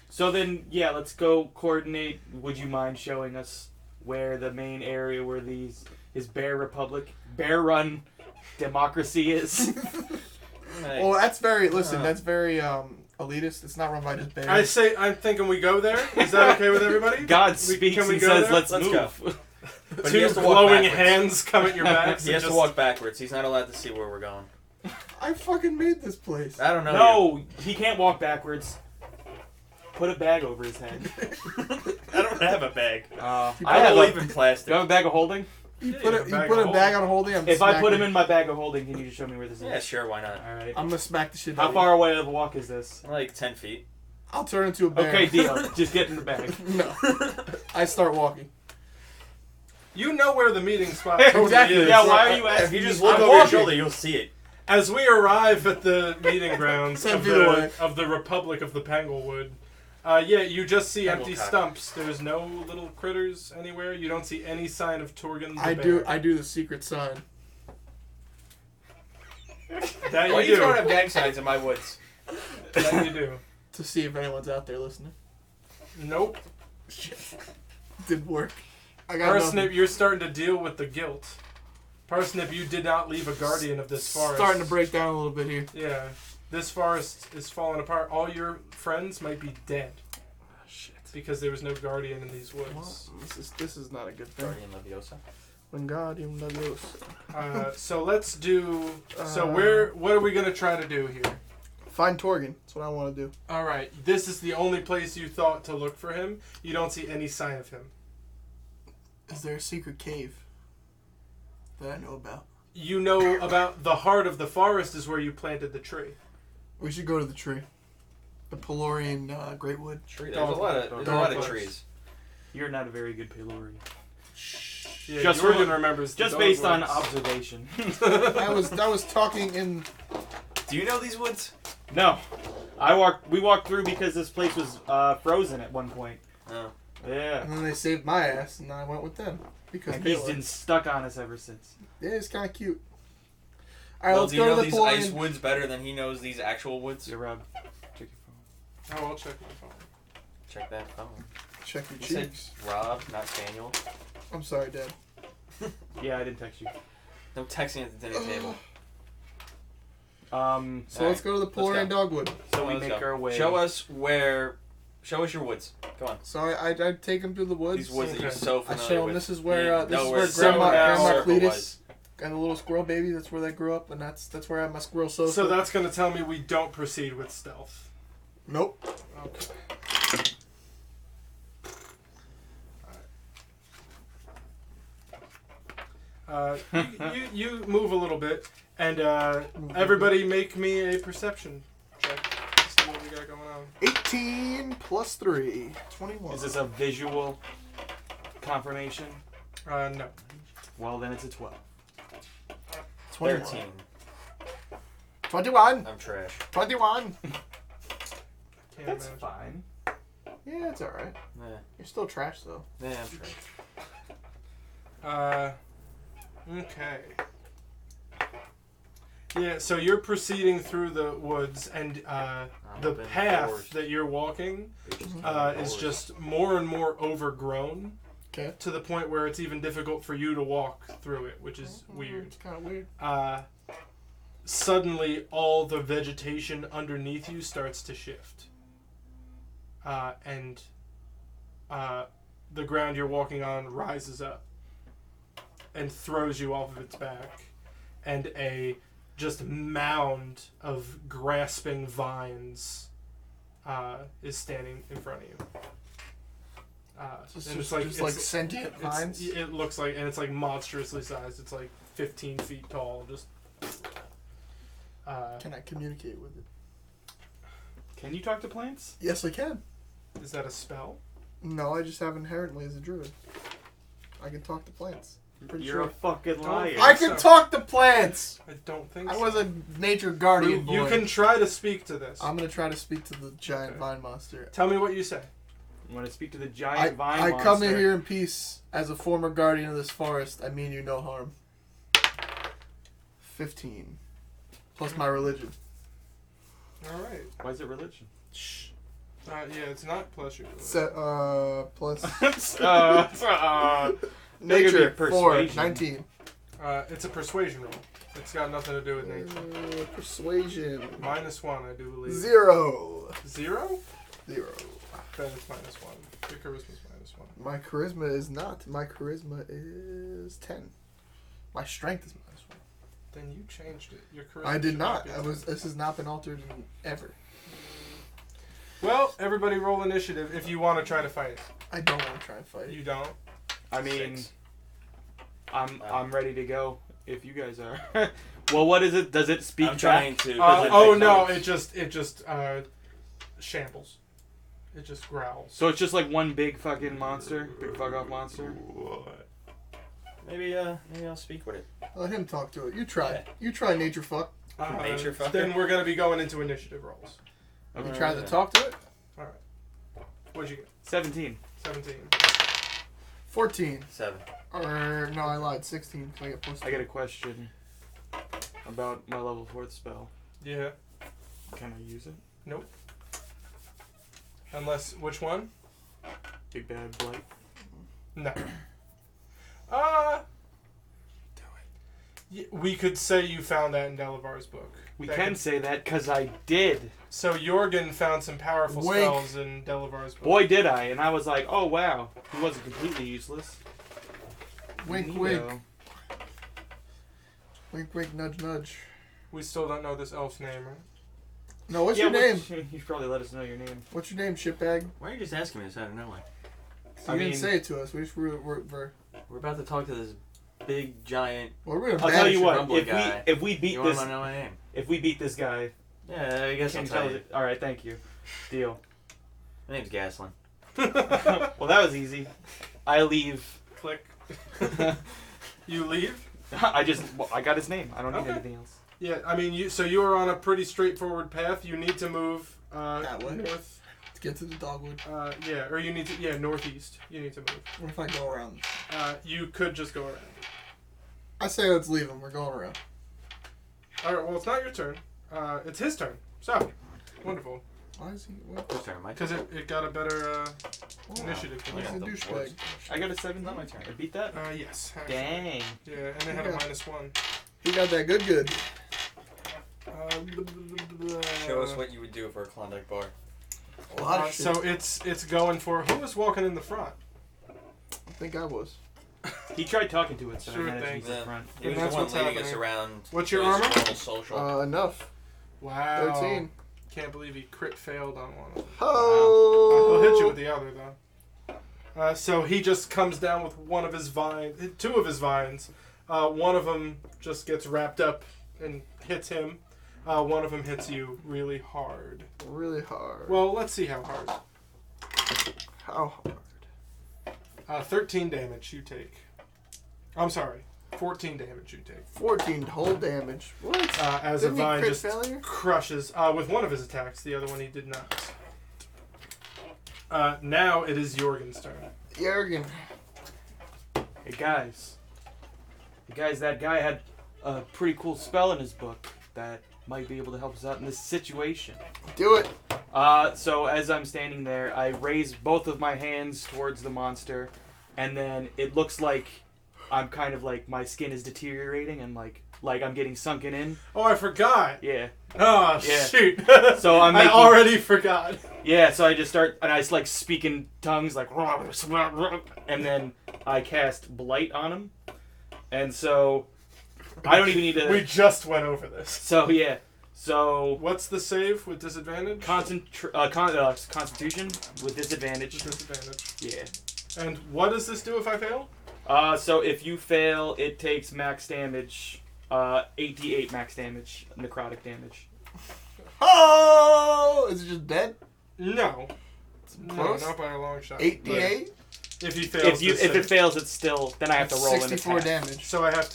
so then let's go coordinate. Would you mind showing us where the main area where his Bear Republic, Bear Run democracy is? Well, that's very. Listen, that's very elitist. It's not run by just bears. I'm thinking we go there. Is that okay with everybody? God speaks can we and go says, there? "Let's Let's move." go. But he Two has to walk glowing backwards. hands come at your backs. He has to walk backwards. He's not allowed to see where we're going. I fucking made this place. I don't know. No, he can't walk backwards. Put a bag over his head. I don't have a bag. I I have don't a. even plastic. Do you have a bag of holding? You Yeah, put you a have a bag you put of a bag on holding. If I put him in my bag of holding, can you just show me where this is? Yeah, sure. Why not? All right. I'm gonna smack the shit. How out far of away of a walk is this? Like 10 feet. you. I'll turn into a bear. Okay, deal. Just get in the bag. No, I start walking. You know where the meeting spot Exactly. totally is. Yeah, why are you If asking? you just me? look I'm over your walking. shoulder, you'll see it. As we arrive at the meeting grounds 10 of feet away. the Republic of the Pangle Wood, you just see empty Panglecock. stumps. There's no little critters anywhere. You don't see any sign of Torgin the I bear. do the secret sign. That Why are you you do. throwing up gang signs in my woods? That you do. To see if anyone's out there listening. Nope. Didn't work. I got Parsnip, nothing. you're starting to deal with the guilt. Parsnip, you did not leave a guardian of this forest. Starting to break down a little bit here. Yeah. This forest is falling apart. All your friends might be dead Shit. because there was no guardian in these woods. Well, this is not a good thing. Guardian Leviosa. Wingardium Leviosa. So let's do. So what are we gonna try to do here? Find Torgin. That's what I want to do. All right. This is the only place you thought to look for him. You don't see any sign of him. Is there a secret cave that I know about? you know about the heart of the forest is where you planted the tree. We should go to the tree. The Pelorian Greatwood. Tree. There's a lot of trees. You're not a very good Pelorian. Yeah, Just Yohrgin remembers. Just based on observation. I was talking in. Do you know these woods? No, we walked through because this place was frozen at one point. Oh. Yeah. And then they saved my ass, and I went with them because And he's been stuck on us ever since. Yeah, it's kind of cute. All right, Well, let's do you go know to the these Pelorian. ice woods better than he knows these actual woods? Yeah, Rob, check your phone. Oh, I'll check my phone. Check that phone. Check your You said cheeks. Rob, not Daniel. I'm sorry, Dad. Yeah, I didn't text you. No texting at the dinner table. So let's go to the Pelorian Dogwood. So we Let's make go. our way. Show us your woods. Come on. So I take him through the woods. These woods that you're Okay. so I familiar show him with. this is where Grandma Circle Cletus was. and the little squirrel baby. That's where they grew up, and that's where I have my squirrel sofa. So that's going to tell me we don't proceed with stealth. Nope. Okay. You move a little bit, and everybody make me a perception check to see what we got going on. 18 plus 3. 21. Is this a visual confirmation? No. Well, then it's a 12. 21. 13. 21. I'm trash. 21. Can't That's imagine. fine. Yeah, it's alright. Yeah, You're still trash, though. yeah, I'm trash. Okay. Yeah, so you're proceeding through the woods, and the open path doors. that you're walking Bitches is doors. just more and more overgrown Okay. to the point where it's even difficult for you to walk through it, which is weird. It's kind of weird. Suddenly, all the vegetation underneath you starts to shift. And the ground you're walking on rises up and throws you off of its back. And a just mound of grasping vines is standing in front of you. It's and just it's like sentient vines. it looks like, and it's like monstrously sized. It's like 15 feet tall. Just. Can I communicate with it? Can you talk to plants? Yes, I can. Is that a spell? No, I just have inherently as a druid. I can talk to plants. I'm pretty You're sure. a fucking liar. I can talk to plants! I don't think I so. was a nature guardian boy. You can try to speak to this. I'm gonna try to speak to the giant Okay. vine monster. Tell me what you say. I'm going to speak to the giant vine I monster. come in here in peace as a former guardian of this forest. I mean you no harm. 15. Plus my religion. All right. Why is it religion? Shh. Yeah, it's not plus your. Plus Maybe nature 4. persuasion. 19. It's a persuasion roll. It's got nothing to do with nature. Persuasion. -1, I do believe. 0. 0? 0. Then it's -1. Your charisma's -1. My charisma is not. My charisma is 10. My strength is -1. Then you changed it. Your charisma. I did should not. be I was. This has not been altered in ever. Well, everybody roll initiative if you want to try to fight it. I don't want to try and fight. You don't. I mean, 6. I'm ready to go if you guys are. Well, what is it? Does it speak I'm trying back? to. Oh no! It just shambles. It just growls. So it's just like one big fucking monster, big fuck off monster. Maybe I'll speak with it. Let him talk to it. You try. Yeah. You try nature fuck. Nature fucker. Then we're gonna be going into initiative rolls. You try to talk to it. All right. What'd you get? 17. 17. 14. 7. Or no, I lied. 16. Can I get plus 2? I got a question about my level 4th spell. Yeah. Can I use it? Nope. Unless which one? Big bad blight. No. We could say you found that in Delevar's book. We That can could- say that because I did. So Yohrgin found some powerful Wink. spells in Delevar's book. Boy, did I. And I was like, oh, wow. He wasn't completely useless. Wink, Neato. wink. Wink, wink, nudge, nudge. We still don't know this elf's name, right? No, what's your name? You should probably let us know your name. What's your name, shitbag? Why are you just asking me this out of nowhere? You didn't say it to us. We just we're We're about to talk to this big giant. Well, we're gonna I'll tell you what. Rumbling guy. If we beat You this, want to know my name? if we beat this guy, Yeah, I guess I'll tell you. All right, thank you. Deal. My name's Gaslin. Well, that was easy. I leave. Click. You leave? I got his name. I don't need Okay. anything else. Yeah, I mean, you are on a pretty straightforward path. You need to move That way? north. to get to the dogwood. Yeah, or you need to, northeast. You need to move. What if I go around? You could just go around. I say let's leave him. We're going around. All right, well, it's not your turn. It's his turn. So, wonderful. Why is he? What? Whose turn? My Because turn. it got a better initiative. He's Yeah, a the douchebag. worst. I got a 7. Not my turn. I beat that. Yes. Actually. Dang. Yeah, and they had a -1. He got that good. Show us what you would do for a Klondike bar. A lot of shit. So it's going for who was walking in the front. I think I was. He tried talking to it, so Sure I managed to thing. use the Yeah. front. He was that's the one what's leading us happening. around. What's your to his armor? normal social. Enough. Wow. 13. Can't believe he crit failed on one of them. Oh! He'll hit you with the other though. So he just comes down with one of his vines, 2 of his vines. One of them just gets wrapped up and hits him. One of them hits you really hard. Really hard. Well, let's see how hard. How hard? 13 damage you take. I'm sorry, 14 damage you take. 14 whole damage. What? As Didn't a he vine crit just failure? crushes with one of his attacks. The other one he did not. Now it is Yohrgin's turn. Yohrgin. Hey guys. That guy had a pretty cool spell in his book that might be able to help us out in this situation. Do it. So as I'm standing there, I raise both of my hands towards the monster, and then it looks like I'm kind of like my skin is deteriorating and like I'm getting sunken in. Oh, I forgot. Yeah. Oh, Yeah. shoot. So I'm I making, already forgot. Yeah, so I just start, and I just like speak in tongues, like, and then I cast Blight on him. And so, I don't even need to... We just went over this. So, yeah. So, What's the save with disadvantage? Constitution with disadvantage. With disadvantage. Yeah. And what does this do if I fail? So if you fail, it takes max damage, 8d8 max damage, necrotic damage. Oh! Is it just dead? No. No, Close? not by a long shot. 8d8? If he fails, If it fails, it's still, then I have to roll an 64 attack. damage. So I have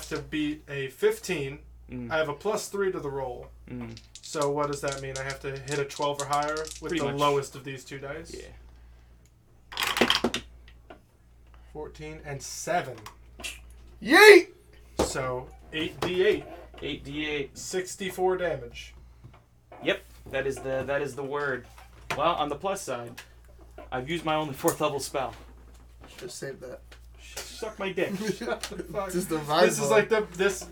to beat a 15. Mm. I have a +3 to the roll. Mm. So what does that mean? I have to hit a 12 or higher with Pretty the much. lowest of these 2 dice. Yeah. 14 and 7. Yeet! So 8d8, 8d8. 64 damage. Yep, that is the word. Well, on the plus side, I've used my only 4th level spell. Just save that. Suck my dick. Just the vibe. This is like this.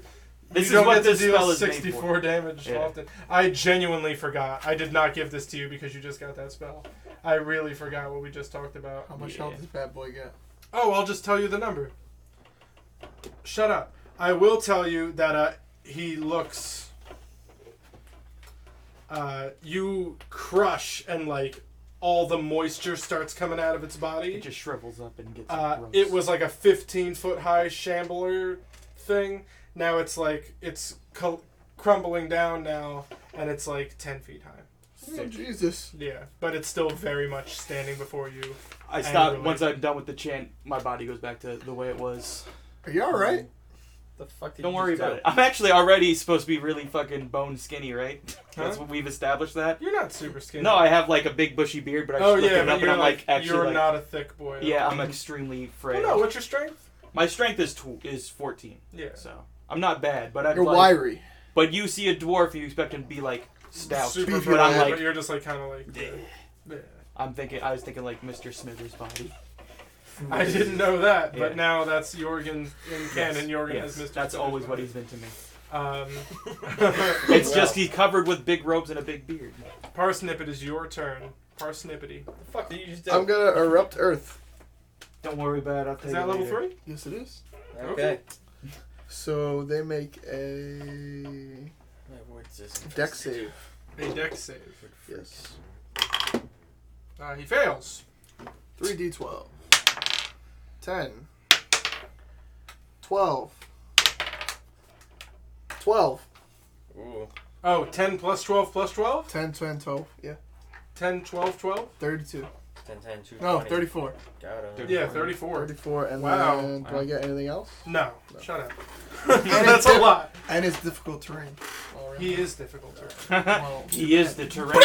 This You is don't what get to this deal spell is made 64 for. damage Yeah. often. I genuinely forgot. I did not give this to you because you just got that spell. I really forgot what we just talked about. How much Yeah. health does bad boy get? Oh, I'll just tell you the number. Shut up. I will tell you that he looks... you crush and like all the moisture starts coming out of its body. It just shrivels up and gets gross. It was like a 15-foot high shambler thing. Now it's like it's crumbling down now, and it's like 10 feet high. Oh, Jesus. Yeah, but it's still very much standing before you. I stop angrily. once I'm done with the chant. My body goes back to the way it was. Are you alright? The fuck did Don't you worry just about do? it. I'm actually already supposed to be really fucking bone skinny, right? That's Huh? what we've established that. You're not super skinny. No, I have like a big bushy beard, but I Oh just lifted yeah, it but up and you're I'm like actually you're like, not a thick boy. yeah, I'm extremely frail. Oh, no, what's your strength? My strength is 14. Yeah. So I'm not bad, but I'm You're like, wiry. But you see a dwarf, you expect him to be like stout. Super Beefy built, but I'm lad, like, but you're just like kind of like. Yeah. I was thinking like Mr. Smithers' body. I didn't know that, but Yeah. now that's Yohrgin in canon. Yohrgin Yes, has Mr. that's Smithers' always what body. he's been to me. It's It's just he's covered with big robes and a big beard. Parsnip. It is your turn. Parsnippity. The fuck did you just do? I'm gonna erupt Earth. Don't worry about it. I'll tell Is you that level later. 3? Yes, it is. Okay. So they make a What's this? deck save. A deck save. Yes. He fails. 3d12. 10. 12. 12. Ooh. Oh, 10 plus 12 plus 12? 10, 12. Yeah. 10, 12, 12? 32. 10, 10, 2, No, 20. 34. Got him. Yeah, 34. 34. And Wow. then, do I get anything else? No, shut up. And That's a lot. And it's difficult terrain. He is difficult to Well, He is the terrain.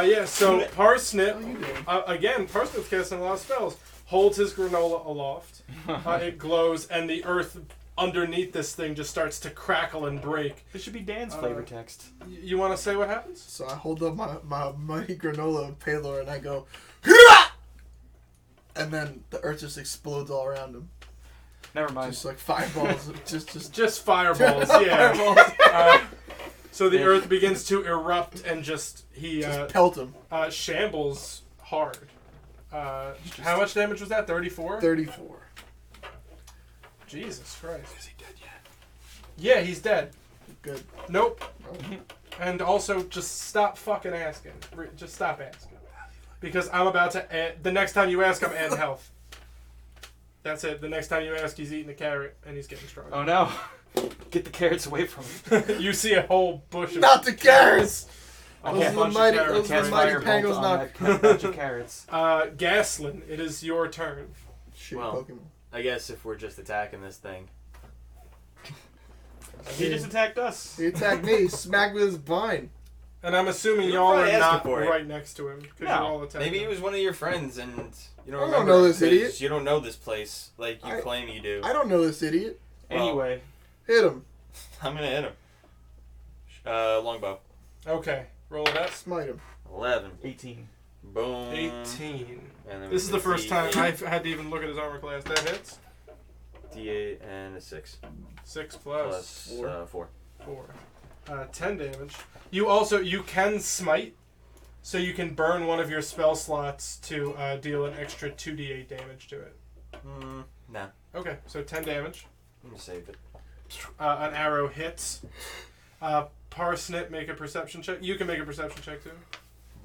yeah, so Parsnip, What are you doing? again, Parsnip's casting a lot of spells, holds his granola aloft. It glows, and the earth underneath this thing just starts to crackle and break. This should be Dan's flavor text. You want to say what happens? So I hold up my mighty granola and Paylor and I go, "Hurrah!" And then the earth just explodes all around him. Never mind. Just like fireballs. just Just fireballs, yeah. fireballs. So the earth begins to erupt, and he Just pelt him. shambles hard. How much damage was that? 34? 34. Jesus Christ. Is he dead yet? Yeah, he's dead. Good. Nope. Oh. And also, just stop fucking asking. Just stop asking. Because I'm about to the next time you ask, I'm adding health. That's it. The next time you ask, he's eating a carrot, and he's getting stronger. Oh no. Get the carrots away from me. You see a whole bush of... Not the carrots! I Those can't are the punch mighty- a carrot. those I are can't the mighty firebolt Pangles on knock. that bunch of carrots. Gaslin, it is your turn. Shit, Well. Pokemon. I guess if we're just attacking this thing. He just attacked us. He attacked me. Smacked with his vine. And I'm assuming You're y'all are probably not asking for it. right next to him. Because No. you're all attacking Maybe he him. was one of your friends and you don't I don't remember. know this 'cause idiot. You don't know this place like you I- claim you do. I don't know this idiot. Anyway. Hit him. I'm gonna hit him. Longbow. Okay, roll it up. Smite him. 11. 18. Boom. 18. And then This is the first time I I've had to even look at his armor class. That hits. D8 and a 6 6 plus 4. 4. 10 damage. You can smite, so you can burn one of your spell slots to deal an extra 2d8 damage to it. Nah. Okay, so 10 damage. I'm gonna save it. An arrow hits. Parsnip, make a perception check. You can make a perception check too.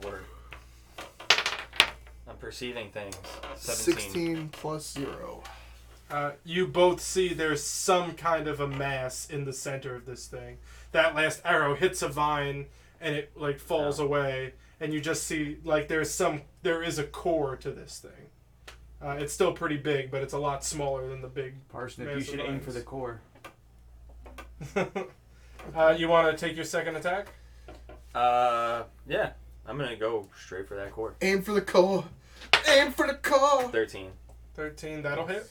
Word. I'm perceiving things. 16 plus 0. You both see there's some kind of a mass in the center of this thing. That last arrow hits a vine and it like falls away, and you just see like there is a core to this thing. It's still pretty big, but it's a lot smaller than the big. Parsnip, you massive should aim vines. for the core. You want to take your second attack? Yeah. I'm gonna go straight for that core. Aim for the core. Aim for the core. 13. 13, that'll hit.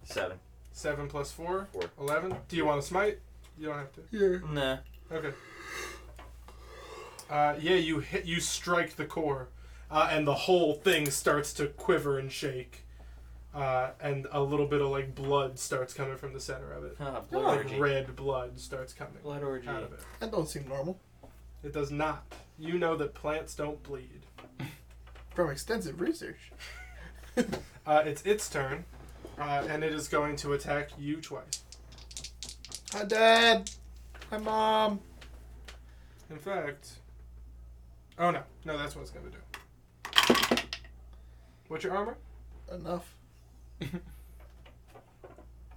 7. 7 plus 4, 4. 11. Do you want to smite? You don't have to. Yeah. Nah. Okay. Yeah, you strike the core, and the whole thing starts to quiver and shake, and a little bit of like blood starts coming from the center of it. Blood Like orgy. red blood starts coming Blood orgy. out of it. That don't seem normal. It does not. You know that plants don't bleed. From extensive research. It's its turn, and it is going to attack you twice. Hi, Dad. Hi, Mom. In fact, oh no, that's what it's going to do. What's your armor? Enough.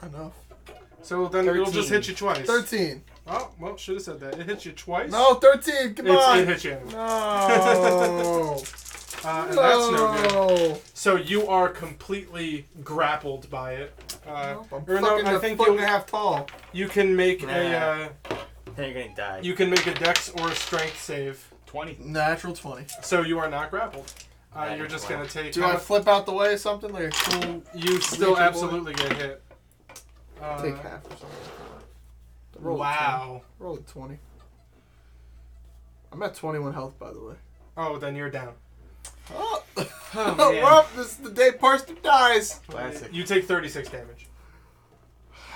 Enough. So then it'll 13. just hit you twice. 13. Oh, well, should have said that. It hits you twice. No, 13. Come on. It hits you anyway. No. And that's no good. So you are completely grappled by it. Nope, I'm or no, fucking I a think foot and a half tall. you can make Then you're gonna die. you can make a dex or a strength save. 20. Natural 20. So you are not grappled. Natural You're just 20. gonna take. Do I flip out the way or something? Like a cool You still Nature boy? absolutely get hit. take half or something. Roll Wow. A 20. Roll a 20. I'm at 21 health, by the way. Oh, then you're down. Oh, man. well, this is the day Parsnip dies. Classic. You take 36 damage.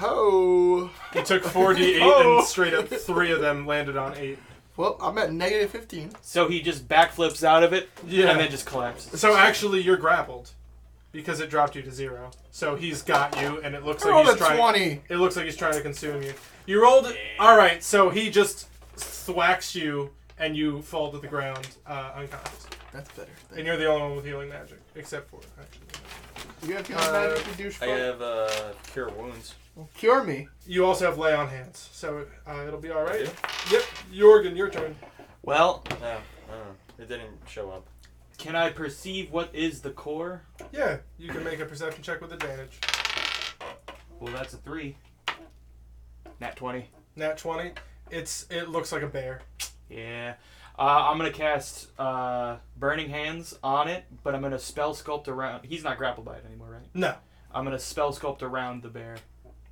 Oh. You took 4d8 Oh. and straight up 3 of them landed on 8. Well, I'm at negative 15. So he just backflips out of it Yeah. and then just collapses. So actually, you're grappled because it dropped you to 0. So he's got you, and it looks I like rolled he's a trying. 20. It looks like he's trying to consume you. You rolled it. All right. So he just thwacks you, and you fall to the ground unconscious. That's better. And you're the only one with healing magic, except for actually. You have healing magic, you douchebag? I have cure wounds. Well, cure me. You also have lay on hands, so it'll be all right. Yep, Yohrgin, your turn. Well, It didn't show up. can I perceive what is the core? Yeah, you can make a perception check with advantage. Well, that's a 3. Nat 20. Nat 20. It looks like a bear. Yeah. I'm going to cast Burning Hands on it, but I'm going to spell sculpt around... He's not grappled by it anymore, right? No. I'm going to spell sculpt around the bear.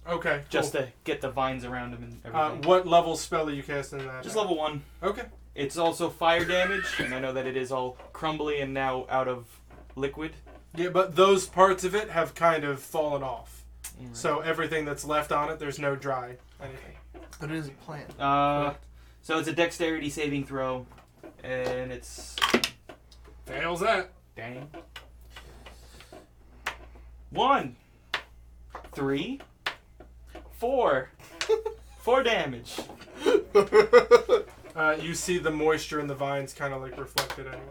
Okay, Just cool. to get the vines around him and everything. What level spell are you casting that? Just level 1. Okay. It's also fire damage, and I know that it is all crumbly and now out of liquid. Yeah, but those parts of it have kind of fallen off. Right. So everything that's left on it, there's no dry anything. But it is a plant. So it's a dexterity saving throw, and it's... Fails that. Dang. 1, 3, 4. 4 damage. You see the moisture in the vines kind of like reflected anyway.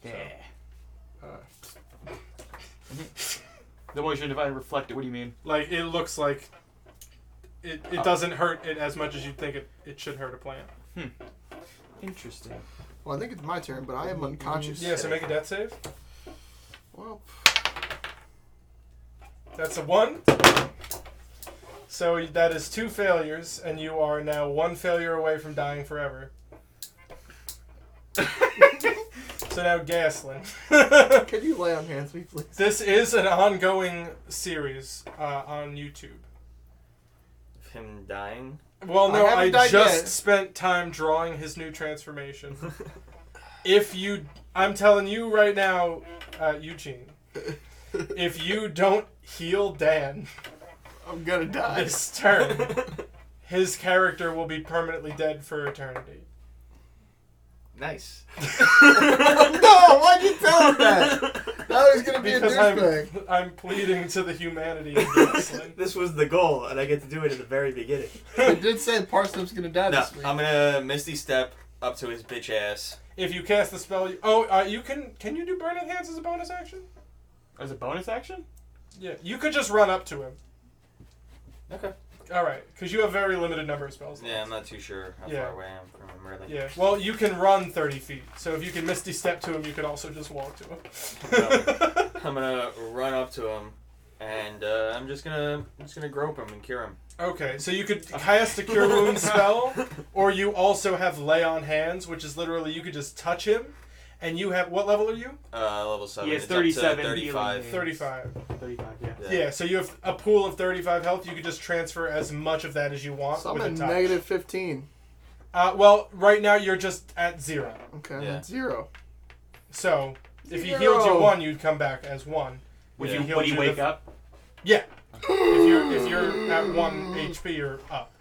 Yeah. So, The moisture in the vine reflected, what do you mean? like, it looks like it doesn't hurt it as much as you'd think it should hurt a plant. Interesting. Well, I think it's my turn, but I am unconscious. Yeah, so make a death save. Well, That's a 1. So that is 2 failures, and you are now 1 failure away from dying forever. So now Gaslin. can you lay on hands, me, please? This is an ongoing series on YouTube. Of him dying. Well, no, I haven't died just yet. spent time drawing his new transformation. I'm telling you right now, Eugene, if you don't heal Dan I'm gonna die. this turn, his character will be permanently dead for eternity. Nice. No, why'd you tell him that? Now he's gonna be Because a douchebag. I'm pleading to the humanity of Gaslin. This was the goal, and I get to do it at the very beginning. They did say Parsnip's gonna die No, this week. I'm gonna Misty Step up to his bitch ass. If you cast the spell, you can you do Burning Hands as a bonus action? As a bonus action? Yeah, you could just run up to him. Okay. All right, because you have very limited number of spells. Yeah, I'm not too sure how Yeah. far away I am from him, really. Yeah, well, you can run 30 feet, so if you can Misty Step to him, you could also just walk to him. I'm gonna run up to him, and I'm just gonna grope him and cure him. Okay, so you could cast a Cure Wounds spell, or you also have Lay on Hands, which is literally you could just touch him, and you have, what level are you? Level 7. He has It's up to 37 35. healing. 35. 35, yeah. Yeah, so you have a pool of 35 health, you could just transfer as much of that as you want So I'm with a at touch. negative 15. Well, right now you're just at 0. Okay, I'm Yeah. at 0. So, if he 0. healed you 1, you'd come back as 1. Would Yeah. you, would you wake up? Yeah. If you're at 1 HP, you're up.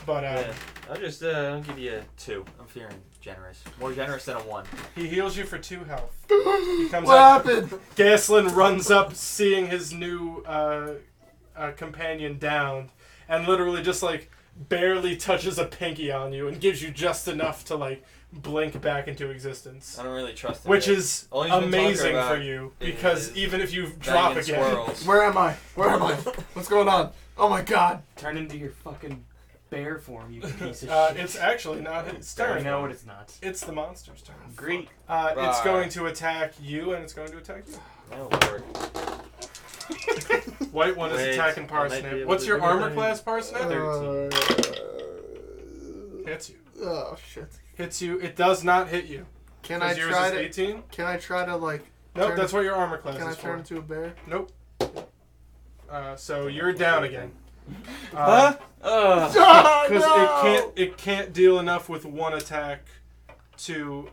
But Yeah. I'll give you a 2. I'm feeling generous. More generous than a 1. he heals you for 2 health. He comes What up. happened? Gaslin runs up, seeing his new companion downed, and literally just like barely touches a pinky on you and gives you just enough to like blink back into existence. I don't really trust him. Which yet. is All he's been talking amazing about for you, because is even if you drop banging again, squirrels. Where am I? Where am I? What's going on? Oh my god. Turn into your fucking bear form, you piece of shit. it's actually not his I turn. know it's not. It's the monster's turn. Great. It's Rawr. going to attack you, and it's going to attack you. Oh, Lord. White one is Wait, attacking I might be Parsnip. able What's to your do armor that. class, Parsnip? Uh, Hits you. oh shit. Hits you. It does not hit you. Can I Yours try is to? 18? Can I try to like? Nope, turn- that's what your armor class Can I is turn for. into a bear? Nope. So you're down again. Huh? Because it can't deal enough with one attack to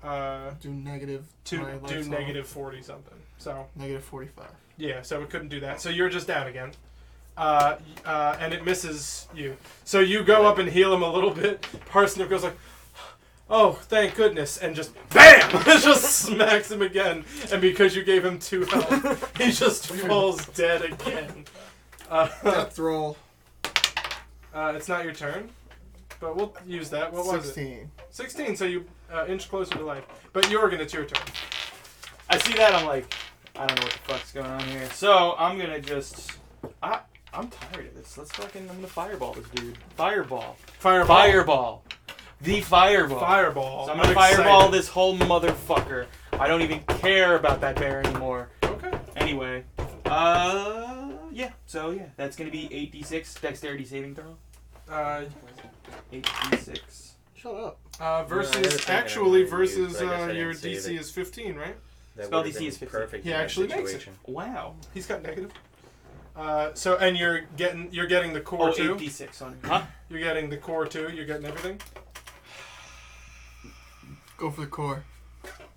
Do negative. to my do life negative 40 something. So Negative 45. yeah, so it couldn't do that. So you're just down again. And it misses you. So you go up and heal him a little bit. Parsnip goes like, oh, thank goodness, and just BAM! It just smacks him again. And because you gave him 2 health, he just falls dead again. Death roll. It's not your turn, but we'll use that. What was it? 16. 16, so you inch closer to life. But Yohrgin, it's your turn. I see that, I'm like, I don't know what the fuck's going on here. So I'm gonna just. I'm tired of this. I'm gonna fireball this dude. Fireball. The fireball. Fireball. So I'm gonna fireball this whole motherfucker. I don't even care about that bear anymore. Okay. Anyway. Yeah. So yeah, that's gonna be 8d6 dexterity saving throw. 8d6. Shut up. Versus your DC is 15, right? Spell DC is 15. Perfect. He actually makes it. Wow. He's got negative. So and you're getting the core too. 8d6 on him. Huh? You're getting the core too. You're getting everything. Go for the core.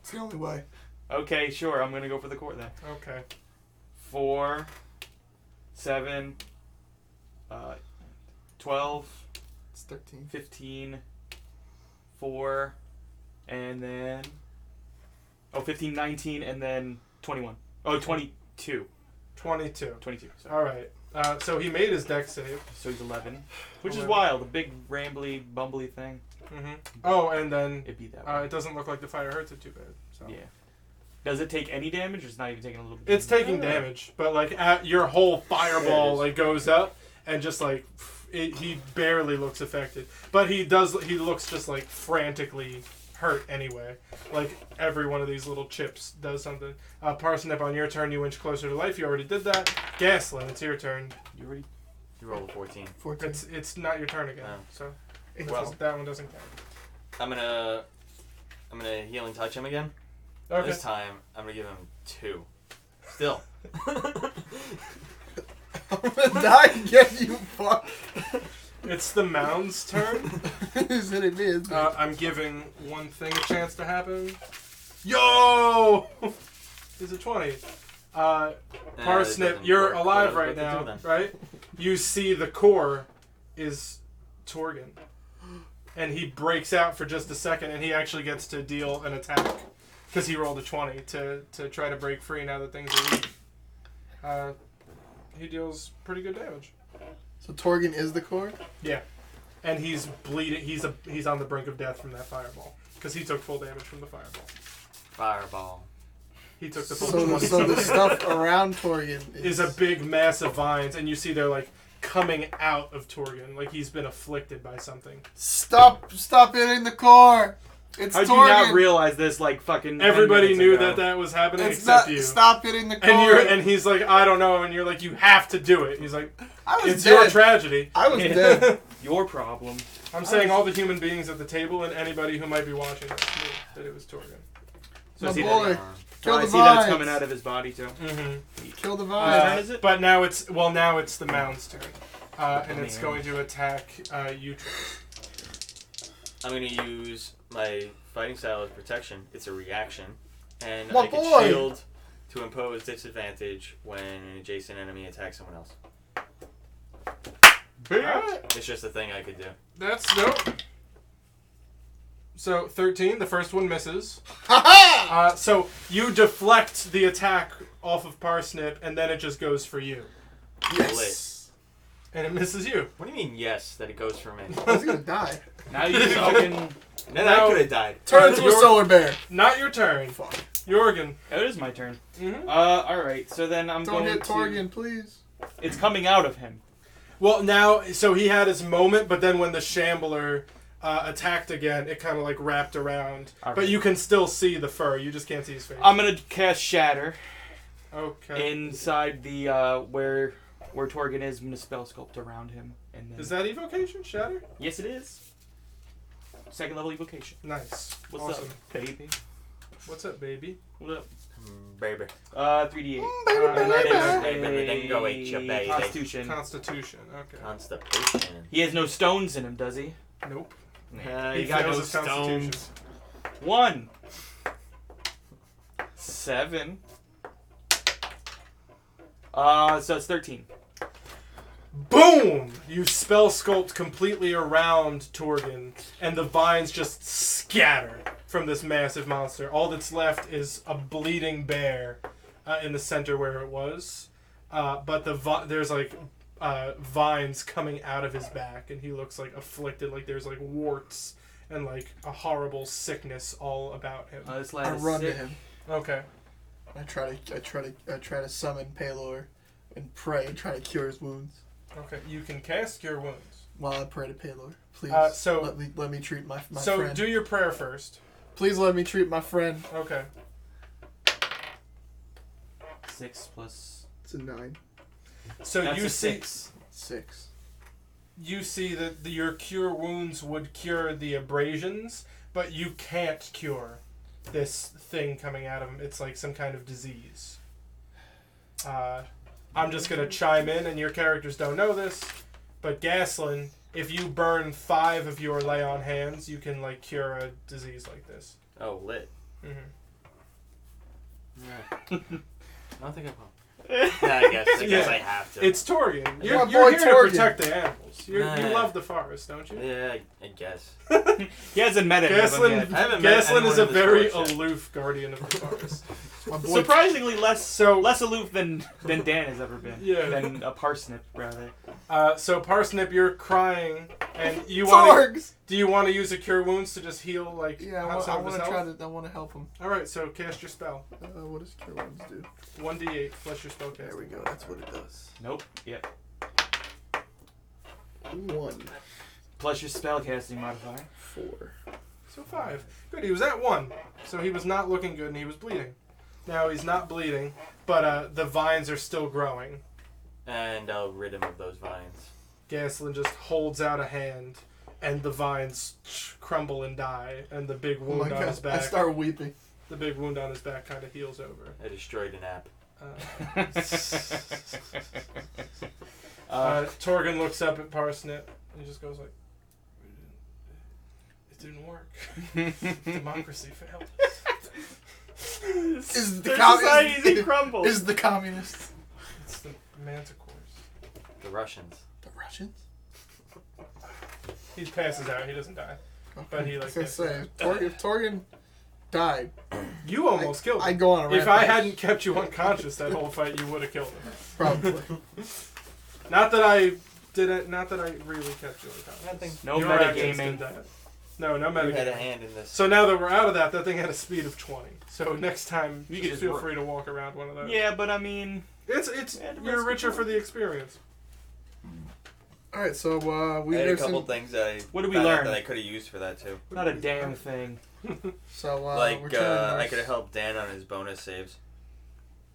It's the only way. Okay, sure. I'm gonna go for the core then. Okay. 4, 7, 12. It's 13. 15, 4, and then 15, 19, and then 21. Oh, 22. 22. 22. Sorry. All right. So he made his dex save. So he's 11, which is wild. A big rambly, bumbly thing. Mm-hmm. Oh, and then It'd be that way. it doesn't look like the fire hurts it too bad. So. Yeah. Does it take any damage, or it's not even taking a little bit? It's taking damage, but like your whole fireball like goes up and just like he barely looks affected, but he looks just like frantically hurt anyway. Like every one of these little chips does something. Parsnip, on your turn, you inch closer to life. You already did that. Gaslin, it's your turn. You already? You rolled a 14. 14. It's not your turn again. Oh. So Well, that one doesn't count. I'm gonna healing touch him again. Okay. This time I'm gonna give him 2. Still. I'm gonna die again, you fuck. It's the mound's turn. Is it is? I'm giving one thing a chance to happen. Yo! Is it 20? Parsnip, you're alive right now, right? You see the core is Torgen. And he breaks out for just a second, and he actually gets to deal an attack. Because he rolled a 20 to try to break free now that things are weak. He deals pretty good damage. So Torgen is the core? Yeah. And he's bleeding. He's on the brink of death from that fireball. Because he took full damage from the fireball. Fireball. He took the full So 20. so the stuff around Torgen is a big mass of vines, and you see they're like coming out of Torgen. Like he's been afflicted by something. Stop hitting the core! It's How'd Torgen! you not realize this, like, fucking... Everybody knew that was happening except you. Stop hitting the core! And he's like, I don't know, and you're like, you have to do it. He's like, it's dead. your tragedy. I was dead. Your problem. I'm saying all the human beings at the table and anybody who might be watching this knew that it was Torgen. So My I see boy. that, Kill I the see that it's vines. coming out of his body, too. Mm-hmm. Kill the Whose vines. turn is it? But now it's the mound's turn. And it's Man. going to attack Uhtred. I'm gonna use my fighting style as protection. It's a reaction, and My I can boy. shield to impose disadvantage when an adjacent enemy attacks someone else. Alright. It's just a thing I could do. That's nope. So 13, the first one misses. Ha So you deflect the attack off of Parsnip, and then it just goes for you, Yes. and it misses you. What do you mean, yes, that it goes for me? I was gonna die. Now you fucking... Then No. I could have died. Turn into a you're- solar bear. Not your turn. Fuck. Yohrgin. It is my turn. Mm-hmm. Alright, so then I'm Don't going hit to... Torgen, please. It's coming out of him. Well, now, so he had his moment, but then when the Shambler attacked again, it kind of like wrapped around. Alright. But you can still see the fur. You just can't see his face. I'm going to cast Shatter Okay. inside the, where Torgen is. I'm going to spell sculpt around him. And then... Is that evocation? Shatter? Yes, it is. Second level evocation. Nice. What's Awesome. up, baby? What's up, baby? What up? Baby. 3d8. And that is Baby, then go eat your baby. Constitution. Constitution. Okay. Constipation. He has no stones in him, does he? Nope. He He got fails no his Constitution. stones. 1. 7. So it's 13. Boom! You spell sculpt completely around Torgen, and the vines just scatter from this massive monster. All that's left is a bleeding bear in the center where it was. But there's like vines coming out of his back, and he looks like afflicted, like there's like warts and like a horrible sickness all about him. This I lad is run to sick. him. Okay. I try to summon Palor and pray and try to cure his wounds. Okay, you can cast Cure Wounds. While I pray to Palor, please. Let me treat my friend. So do your prayer first. Please let me treat my friend. Okay. 6 plus. It's a 9. So That's you a see 6. you see that your Cure Wounds would cure the abrasions, but you can't cure this thing coming out of him. It's like some kind of disease. I'm just going to chime in, and your characters don't know this, but Gaslin, if you burn 5 of your lay-on hands, you can like cure a disease like this. Oh, lit. Mm-hmm. Right. I don't think I will. Yeah, I guess I have to. It's Torgen. You're My boy here to Torgen. protect the animals. You Nah. love the forest, don't you? Yeah, I guess. He hasn't met any of them Gaslin, yet. I haven't met Gaslin is anyone a in this very forest yet. aloof guardian of the forest. My boy. Surprisingly less So- aloof than Dan has ever been. Yeah. Than a parsnip, rather. So Parsnip, you're crying, and you want Torgs. do you want to use a Cure Wounds to just heal like Yeah, some I of his want to health? I want to help him. All right, so cast your spell. What does Cure Wounds do? 1d8 plus your spell cast. There we go. That's what it does. Nope. Yep. 1, Plus your spellcasting modifier. 4. So 5. Good. He was at 1, so he was not looking good, and he was bleeding. Now he's not bleeding, but the vines are still growing. And I'll rid him of those vines. Gaslin just holds out a hand, and the vines crumble and die, and the big Oh wound my on his god! I back. start weeping. The big wound on his back kind of heals over. I destroyed an app. Torgen looks up at Parsnip and he just goes like, "It didn't work. Democracy failed." Is the Their societies in crumble. Is the communist? It's the Manticores. The Russians. The Russians? He passes out. He doesn't die. But he, like, I was gonna say, if Torgen died, You almost killed him. I'd go on a If I rampage. hadn't kept you unconscious that whole fight, you would have killed him. Probably. Not that I didn't. Not that I really kept you unconscious. Nothing. No Your actions metagaming. did that. No You had a metagaming. hand in this. So now that we're out of that thing had a speed of 20. So next time, You you could just just feel free to walk around one of those. Yeah, but I mean, It's Yeah, the you're rest richer of for the experience. Alright, so I had a couple things that I What did we found out learn? that I could have used for that too. not a damn thing. So we're Like trying I could have helped Dan on his bonus saves.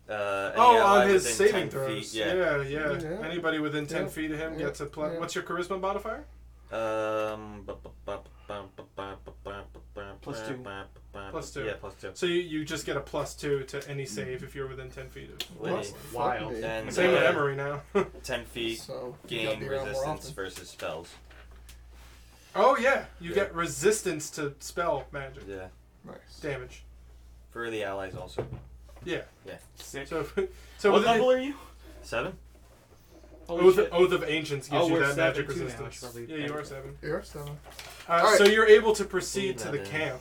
Any On ally his within saving 10 throws. feet, yeah. Yeah. Anybody within 10 Yeah. feet of him Yeah. gets a plus. Yeah. What's your charisma modifier? Plus 2. Plus 2. Yeah, plus 2. So you just get a +2 to any save if you're within 10 feet of. Lady. Wild. And Same with Emory now. 10 feet So you gotta gain be around more resistance often. versus spells. Oh yeah, you Yeah. get resistance to spell magic Yeah. Nice. damage. For the allies also. Yeah. Sick. So What within level are you? 7? Holy shit. Oath of Ancients gives Oh, you we're that 7 magic too now. I resistance. should probably Yeah, you edit are that. 7. You're 7. So Alright. you're able to proceed Leave to that the in. camp.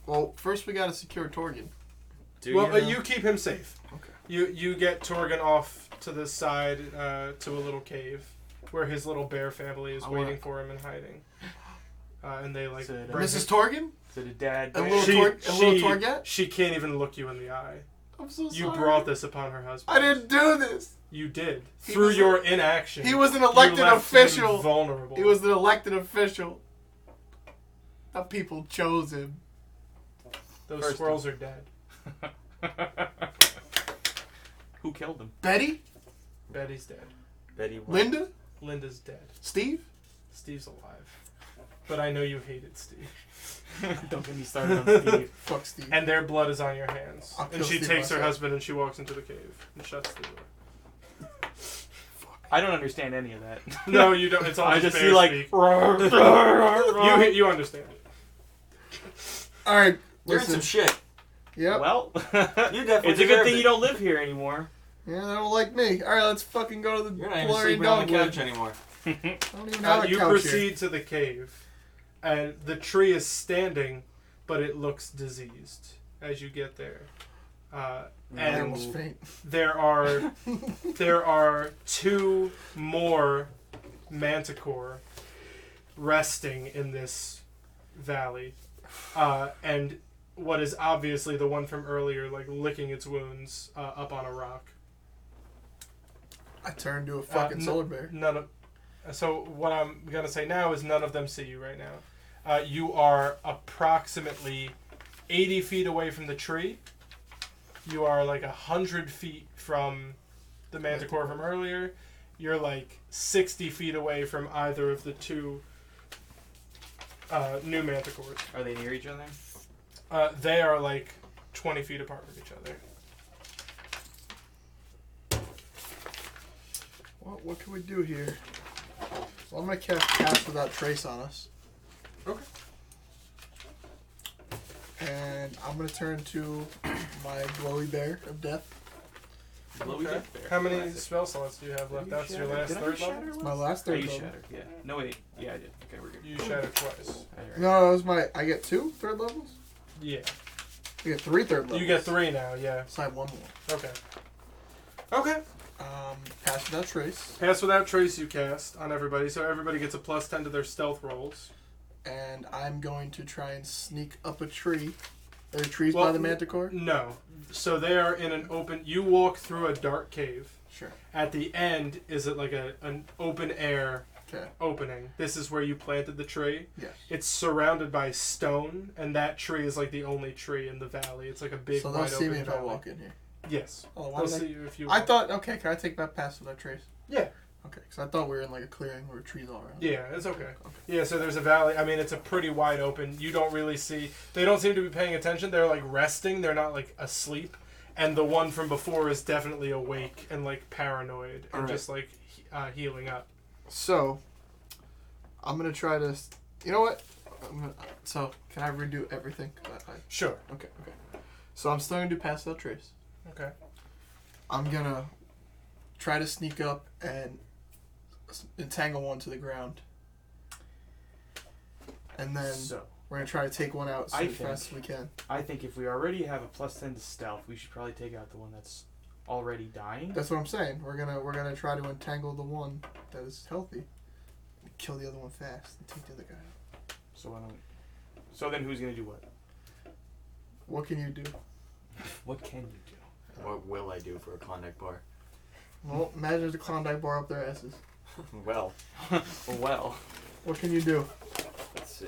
Well, first we gotta secure Torgen. You keep him safe. Okay. You get Torgen off to the side to a little cave where his little bear family is I waiting wanna- for him and hiding. And they like So bring Mrs. him- Torgen? So the dad. A little She- little Torget? She can't even look you in the eye. I'm so sorry. You brought this upon her husband. I didn't do this. You did. He Through was your inaction. He was an you elected left him official. vulnerable. He was an elected official. The people chose him. Those First squirrels are dead. Who killed him? Betty? Betty's dead. Betty White. Linda? Linda's dead. Steve? Steve's alive. But I know you hated Steve. Don't get me started on Steve. Fuck Steve. And their blood is on your hands. I'll And kill she Steve takes her myself. husband and she walks into the cave and shuts the door. I don't understand any of that. No, you don't. It's all I just just bear see like. speak. You understand. Alright, You're in listen. some shit. Yep. Well, You definitely it's a good deserved thing it. you don't live here anymore. Yeah, they don't like me. Alright, let's fucking go to the You're not even Glory sleeping on the Dogwood. couch anymore. I don't even have a You couch proceed here. to the cave, and the tree is standing, but it looks diseased as you get there. I And almost faint. there are 2 more manticore resting in this valley, and what is obviously the one from earlier, like licking its wounds up on a rock. I turned to a fucking solar bear. So what I'm gonna say now is none of them see you right now. You are approximately 80 feet away from the tree. You are like 100 feet from the manticore from earlier. You're like 60 feet away from either of the two new manticores. Are they near each other? They are like 20 feet apart from each other. What can we do here? So I'm going to cast Without Trace on us. Okay. And I'm going to turn to my glowy bear of death. Okay. How many spell slots do you have left? That's your last third level? It's my last third you level. shattered, yeah. No, wait. Yeah, I did. Okay, we're good. You shattered twice. Right. No, that was my... I get 2 third levels? Yeah. I get 3 third levels. You get 3 now, yeah. So I have 1 more. Okay. Okay. Pass Without Trace. Pass Without Trace you cast on everybody, so everybody gets a +10 to their stealth rolls. And I'm going to try and sneak up a tree. Are there trees by the manticore? No. So they are in an open... You walk through a dark cave. Sure. At the end is it like an open air opening. This is where you planted the tree. Yes. It's surrounded by stone, and that tree is like the only tree in the valley. It's like a big, so wide they'll open see me if valley. I walk in here. Yes. Oh, They'll see you if you I walk. thought, okay, can I take that Pass Without Trace? Yeah. Okay, because I thought we were in like a clearing where trees all around. Yeah, it's okay. Yeah, so there's a valley. I mean, it's a pretty wide open. You don't really see... They don't seem to be paying attention. They're like resting. They're not like asleep. And the one from before is definitely awake and like paranoid and just like healing up. So, I'm going to try to... You know what? So, can I redo everything? Sure. Okay. So I'm still going to do Pass Without Trace. Okay. I'm going to try to sneak up and entangle one to the ground. And then we're going to try to take one out as fast as we can. I think if we already have a +10 to stealth, we should probably take out the one that's already dying. That's what I'm saying. We're gonna try to entangle the one that is healthy. And kill the other one fast and take the other guy out. So then who's going to do what? What can you do? What can you do? What will I do for a Klondike bar? Well, imagine there's a Klondike bar up their asses. Well. Well. What can you do? Let's see.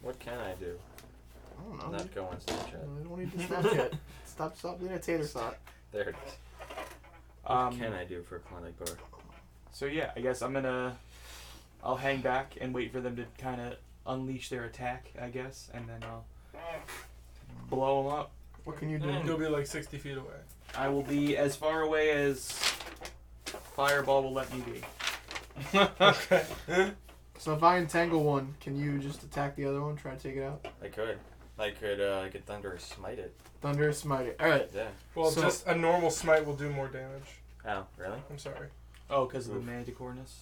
What can I do? I don't know. Not go on Snapchat. I don't need to Snapchat. Stop being a tater tot. There it is. What can I do for a Klondike bar? So yeah, I guess I'll hang back and wait for them to kind of unleash their attack, I guess, and then I'll blow them up. What can you do? You'll be like 60 feet away. I will be as far away as Fireball will let me be. Okay. So if I entangle one, can you just attack the other one, try to take it out? I could Thunderous Smite it. Thunder Smite it. Alright. Yeah. Well, So- just a normal smite will do more damage. Oh, really? I'm sorry. Oh, because of the manticoreness?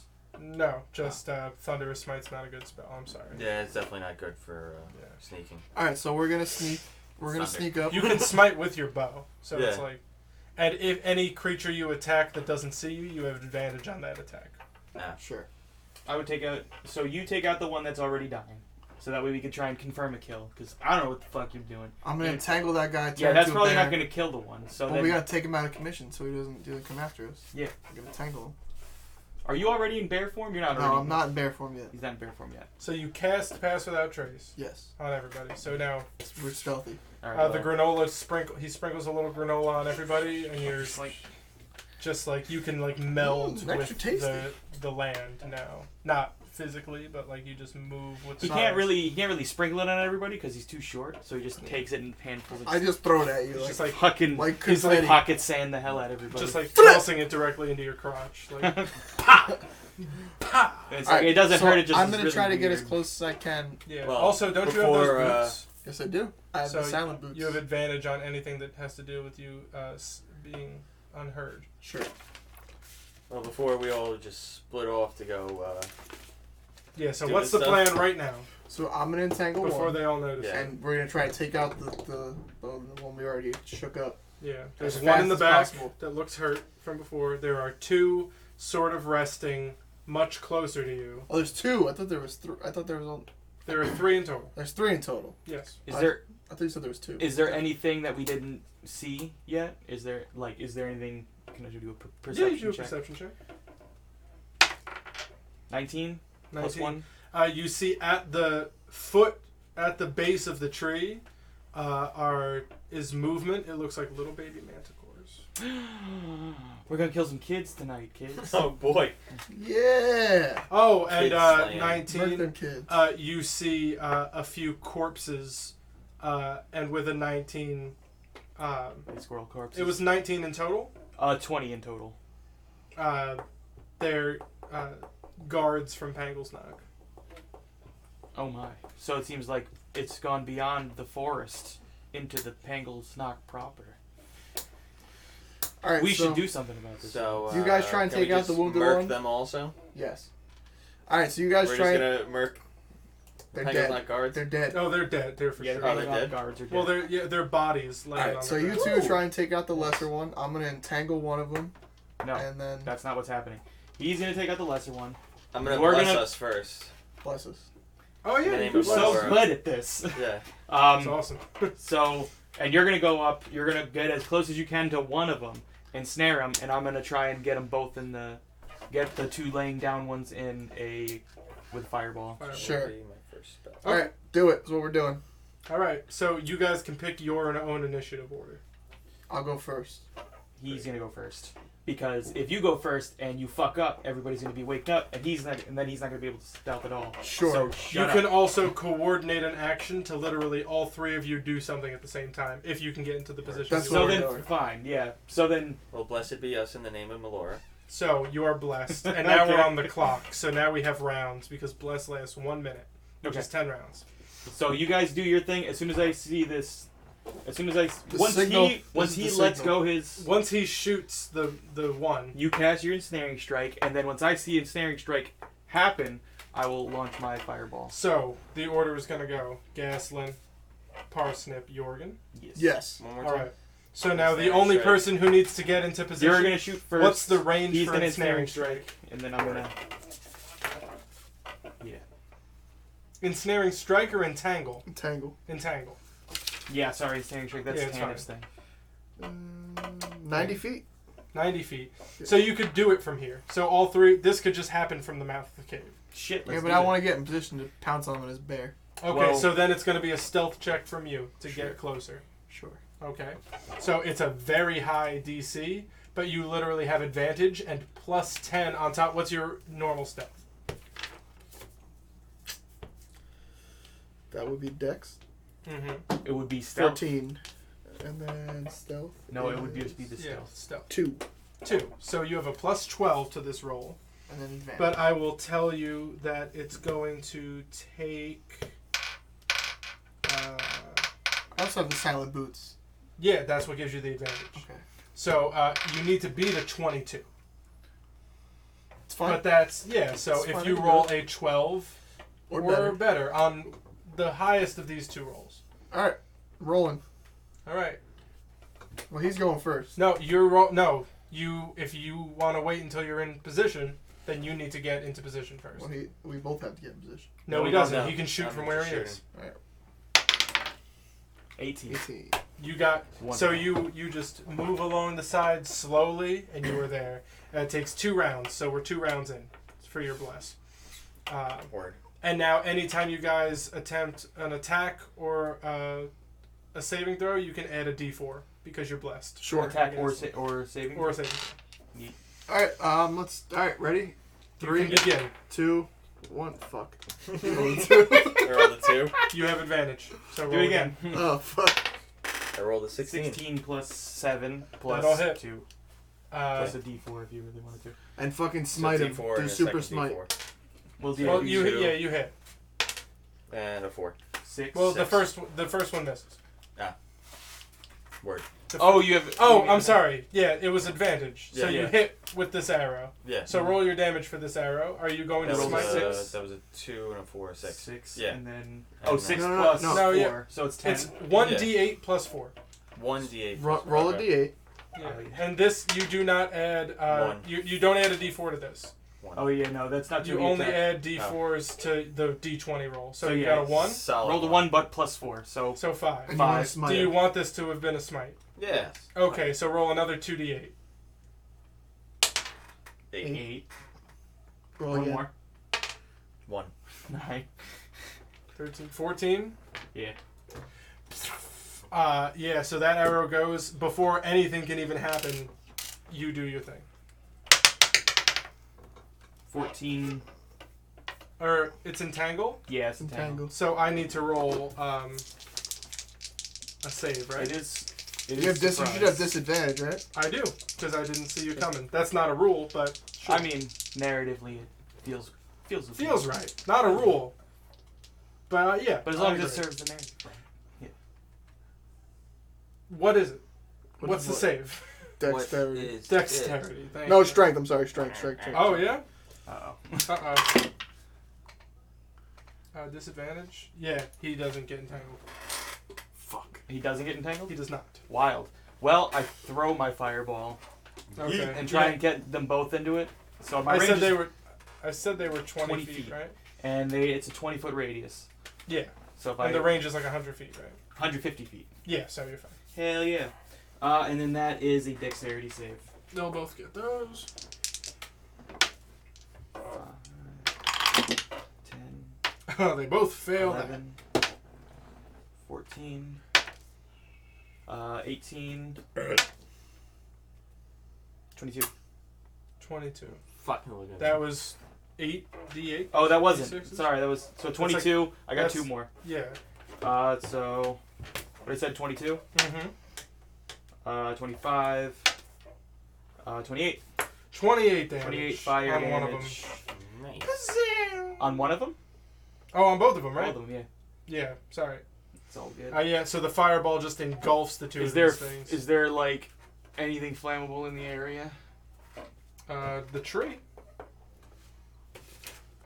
No, just Thunderous Smite's not a good spell. I'm sorry. Yeah, it's definitely not good for sneaking. Alright, so we're gonna sneak. We're gonna Thunder. sneak up. You can smite with your bow. So it's Yeah. like... And if any creature you attack that doesn't see you, you have advantage on that attack. Sure. I would take out... So you take out the one that's already dying. So that way we can try and confirm a kill. Because I don't know what the fuck you're doing. I'm gonna entangle that guy. Yeah, that's probably not going to kill the one. So Well, then, we gotta take him out of commission so he doesn't come after us. Yeah. We're gonna tangle him. Are you already in bear form? You're not already. No, I'm not in bear form yet. He's not in bear form yet. So you cast Pass Without Trace Yes. on everybody. So now We're stealthy. All right. the granola he sprinkles a little granola on everybody, and you're just like you can like meld extra with tasty. the land now. Not physically, but like you just move with. He the can't size. really sprinkle it on everybody because he's too short. So he just takes it in handfuls. I just throw it at you. It's Like, just like fucking. like He's like confetti. pocket sand the hell out of everybody. just like tossing it directly into your crotch. Like Pop! It's like, Alright, it doesn't so hurt. It just. I'm is gonna really try to get as weird. close as I can. yeah. Well, Also, don't you have before, those boots? Yes, I do. I have So the silent boots. You have advantage on anything that has to do with you being unheard. Sure. Well, before we all just split off to go. Yeah. So Do what's this the stuff? plan right now? So I'm gonna entangle Before one, they all notice. Yeah. and we're gonna try to take out the one we already shook up. Yeah. There's As one in the fast as back possible. that looks hurt from before. There are two sort of resting much closer to you. Oh, there's two. I thought there was three. I thought there was only. There are 3 in total. There's 3 in total. Yes. Is there I think you said there was 2. is there anything that we didn't see yet? Is there anything? Can I do a perception Yeah, you do a check? perception check. 19 plus 1. You see at the base of the tree, is movement. It looks like little baby manticores. We're gonna kill some kids tonight, kids. Oh boy. Yeah. Oh, and Kids 19. Murder them kids. You see a few corpses, and with a 19, Squirrel corpses. it was 19 in total. 20 in total. They're guards from Pangle's Knock. Oh my. So it seems like it's gone beyond the forest into the Pangle's Knock proper. All right. We should do something about this. So You guys try and can we take out just the wounded murk one? them also. Yes. All right. So you guys We're try. just gonna murk They're Pangle's dead. Knock guards. They're dead. Oh, they're dead. They're for Yeah, sure. Oh, the they're dead? guards are dead. Well, their bodies All laying right. on So the you ground. two try and take out the lesser one. I'm gonna entangle one of them, no, and then that's not what's happening. He's gonna take out the lesser one. I'm gonna We're bless gonna- us first. bless us. Oh In the yeah, name you of can So bless. Laura. good at this. Yeah. That's awesome. So, and you're gonna go up. You're gonna get as close as you can to one of them and snare him, and I'm gonna try and get them both in get the 2 laying down ones in with fireball. Fireball. Sure. Will be my first spell. All right. Do it. That's what we're doing. All right, so you guys can pick your own initiative order. I'll go first. He's gonna go first because if you go first and you fuck up, everybody's gonna be waking up, and then he's not gonna be able to stealth at all. Sure. So You shut can up. also coordinate an action to literally all 3 of you do something at the same time if you can get into the position. That's you what So want. we're then, doing. fine, yeah. So then, Well, blessed be us in the name of Melora. So you are blessed, and now we're Okay. on the clock. So now we have rounds because bless lasts 1 minute, which Okay. is 10 rounds. so you guys do your thing. As soon as I see this, once signal- he this is the lets signal. go his. Once he shoots the one, You cast your ensnaring strike, and then once I see ensnaring strike happen, I will launch my fireball. so the order is gonna go Gaslin, Parsnip, Yohrgin. Yes. One more All time. right. So now the Ensnaring only strike. person who needs to get into position. You're gonna shoot first. What's the range He's for gonna ensnaring ensnaring strike, and then I'm gonna. Yeah. Ensnaring strike or entangle? Entangle. Entangle. Yeah, sorry, ensnaring strike. That's Yeah, it's Tannivh's thing. 90 feet. 90 feet. So you could do it from here. So all 3. This could just happen from the mouth of the cave. Shit. Yeah, let's but do I it. want to get in position to pounce on him as bear. Okay, Well- so then it's going to be a stealth check from you to Sure. get closer. Sure. Okay. So it's a very high DC, but you literally have advantage and plus 10 on top. What's your normal stealth? That would be Dex. Mm-hmm. It would be stealth. 14. And then stealth. No, it would just be the Yeah, stealth. stealth. 2. 2. So you have a plus 12 to this roll. And then advantage. But I will tell you that it's going to take... I also have the silent boots. yeah, that's what gives you the advantage. Okay. So you need to beat a 22. It's fine. But that's... yeah, so It's if fine, you I can roll do a 12 or better. on the highest of these 2 rolls. Alright. Rolling. All right. Well, he's going first. No, if you want to wait until you're in position, then you need to get into position first. Well, we both have to get in position. No, No, he we don't doesn't. know. He can shoot I'm from where he just is. 18. 18. You got One. so you just move along the side slowly, and you were there. It takes 2 rounds, so we're 2 rounds in for your bless. Word. And now, anytime you guys attempt an attack or a saving throw, you can add a D4 because you're blessed. Sure. Attack or saving. Or a saving throw. Alright, alright, ready? You 3, can begin. 2, 1. Fuck. Roll the 2. You have advantage. So Do roll it again. Oh, fuck. I rolled a 16. 16 plus 7 plus That'll hit. 2 Uh, plus a D4 if you really wanted to. And fucking So smite him. D4 Do and a super second smite. D4. We'll do well, it. you hit. two. Yeah, you hit. And a 4. 6. Well, Six. the first one misses. Word. Oh, you have. Oh, you I'm have- sorry. Yeah, it was advantage. So Yeah. you hit with this arrow. Yeah. So roll your damage for this arrow. Are you going That to was, smite a, 6? that was a 2 and a 4, 6. 6. Yeah. And then. And Oh, then- 6 No, no, plus no. No, 4. yeah. So it's 10. It's 1d8 plus 4. 1d8. Roll a d8. Yeah. Oh, yeah. And this, you do not add. One. You don't add a d4 to this. 1. Oh yeah, no, that's not You too only attack. add d4s to the d20 roll. So you yeah, got a 1? Solid Roll the 1 but plus 4. So So 5. And you want to Five. smite Do you him. want this to have been a smite? Yeah. Okay, so roll another 2d8. 8. 8. Roll One again. more. 1. 9. 13, 14. Yeah. Yeah, so that arrow goes before anything can even happen. You do your thing. 14. Or it's entangle. Yeah, it's entangled. Entangle. So I need to roll a save, right? It is. You should have disadvantage, right? I do, because I didn't see you coming. That's not a rule, but sure. I mean, narratively, it feels feels right. Not a rule. But yeah. But as I long as it agree. serves the narrative. What is it? What's the what? save? Dexterity. Dexterity. Thank No, you. strength. I'm sorry, strength. Oh yeah. Uh-oh. Disadvantage? Yeah, he doesn't get entangled. Fuck. He doesn't get entangled? He does not. Wild. Well, I throw my fireball Okay. and try and get them both into it. So my I range said is, they were 20 20 feet, feet. right? and it's a 20-foot radius. Yeah. So if And I the range is like 100 feet, right? 150 feet. Yeah, so you're fine. Hell yeah. And then that is a dexterity save. They'll both get those. 5, 10, Oh, they both failed. 11, 14, 18, 22. 22. Fucking look at That was 8d8. Oh, that wasn't. D6s? Sorry, that was so 22. I got that's- 2 more. Yeah. So what I said, 22, Mm-hmm. 25, 28. 28 damage. 28 fire on damage. one of them. Nice. On one of them? Oh, on both of them, All right? of them, yeah. Yeah, sorry. It's all good. Yeah, so the fireball just engulfs the two Is of there these things. is there like anything flammable in the area? The tree?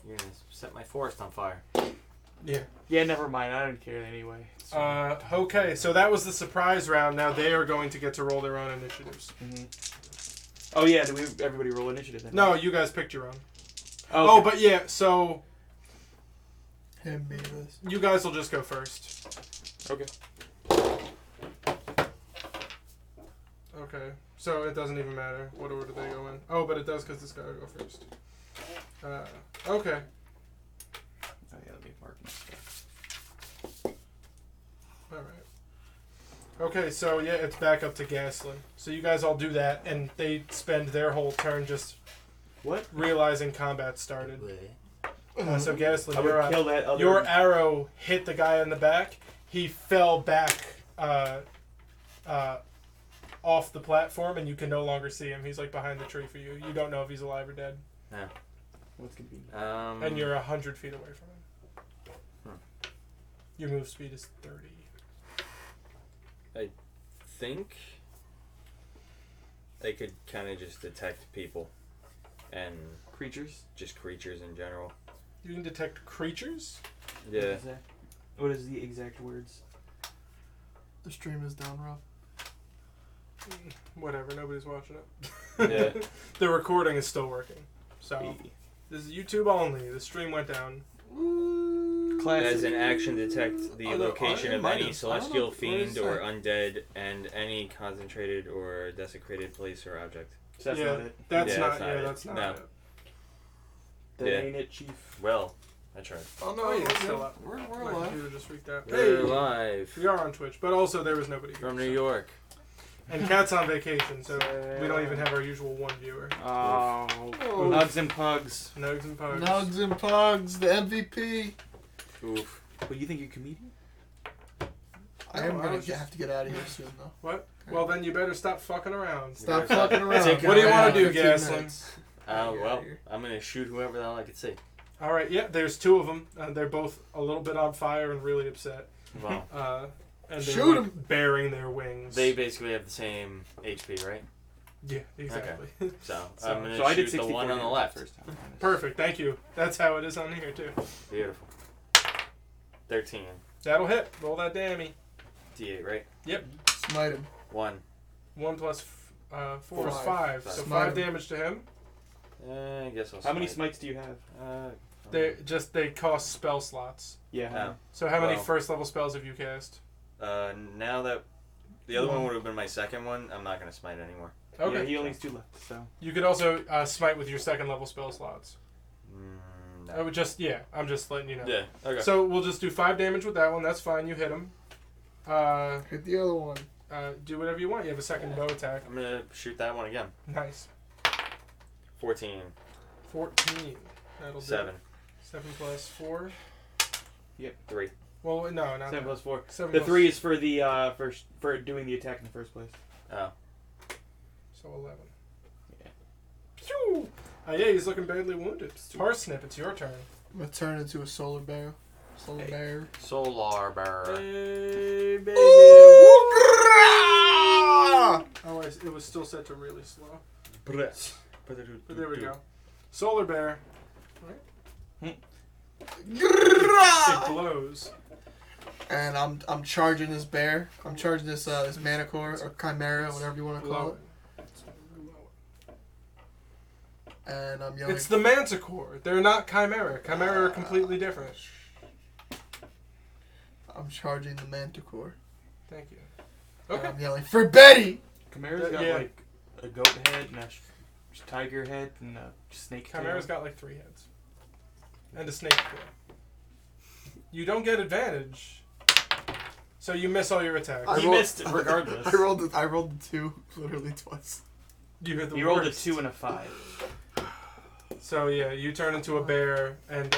You're gonna set my forest on fire. Yeah. Yeah, never mind. I don't care anyway. Okay, so that was the surprise round. Now they are going to get to roll their own initiatives. Oh yeah, do everybody roll initiative then? No, you guys picked your own. Oh, Oh, but yeah, so Him being this. you guys will just go first. okay. Okay, so it doesn't even matter what order they go in. Oh, but it does because this guy will go first. Okay. Oh yeah, let me mark my stuff. Alright. Okay, so yeah, it's back up to Gaslin. So you guys all do that, and they spend their whole turn just What? realizing combat started. So Gaslin, I would kill that other. your arrow hit the guy in the back. He fell back off the platform, and you can no longer see him. He's like behind the tree for you. You don't know if he's alive or dead. What's convenient? And you're 100 feet away from him. Your move speed is 30. Think they could kind of just detect people and Creatures. just creatures in general. You can detect creatures? Yeah. What is that? What is the exact words? The stream is down, Rob. Whatever, nobody's watching it. Yeah. The recording is still working. So, Baby. this is YouTube only. The stream went down. As an action, detect the Although, location I of might any have- celestial I don't know, fiend what or is undead and any concentrated or desecrated place or object. So that's yeah, not it. that's Yeah, not. that's not Yeah, it. that's not No. it. That Yeah. ain't it, Chief. Well, I tried. Oh no, Oh, yeah, we're, still good. up. We're My alive. computer just freaked out. We're Hey, live we are on Twitch, but also there was nobody here. from New so- York. And Cat's on vacation, so we don't even have our usual one viewer. Oh. Oh. Nugs and pugs. Nugs and pugs. Nugs and Pugs, the MVP. Oof. What, you think you're a comedian? I am I gonna was just- have to get out of here soon, though. What? Well, then you better stop fucking around. Stop better fucking around. Take What do you I wanna have do, 15 Gaslin? minutes. Well, I'm gonna shoot whoever the hell I can see. All right, yeah, there's two of them. They're both a little bit on fire and really upset. Well, And they're Shoot like, 'em. bearing their wings. they basically have the same HP, right? Yeah, exactly. So, So- I'm gonna So I did shoot the 64 one on the damage left. first time. Perfect, thank you. That's how it is on here, too. Beautiful. 13. That'll hit. Roll that dammy. D8, right? Smite him. 1. 1 plus 4 is Five. 5. So Smite 5 him. damage to him. I guess I'll How many smite. smites do you have? They cost spell slots. Yeah. Oh. So how many Well. first level spells have you cast? Now that the other one would have been my second one, I'm not gonna smite anymore. Okay. Yeah, he only has 2 left, so. You could also smite with your second level spell slots. No. I would I'm just letting you know. Yeah. Okay. So we'll just do 5 damage with that one. That's fine. You hit him. Hit the other one. Do whatever you want. You have a second bow attack. I'm gonna shoot that one again. Nice. 14. 14. That'll do. 7. 7 plus 4. 3. Well, no, not 7 plus 4. 7 The plus 3 is for the for doing the attack in the first place. Oh. So 11. Yeah. Pew! Yeah, he's looking badly wounded. Parsnip, it's your turn. I'm gonna turn into a solar bear. Solar bear. Solar bear. Hey, baby. Oh, it was still set to really slow. But But there we go. Solar bear. It glows. And I'm charging this bear. I'm charging this manicore or chimera, whatever you want to call it. And I'm yelling. It's the manticore. They're not chimera. Chimera are completely different. I'm charging the manticore. Thank you. And Okay. I'm yelling for Betty. Chimera's got Yeah. like a goat head and a tiger head and a snake tail. Chimera's got like 3 heads. And a snake tail. You don't get advantage. So you miss all your attacks. I He rolled- missed regardless. I rolled the 2 literally twice. You hit the He rolled a worst. 2 and a 5. So yeah, you turn into a bear, and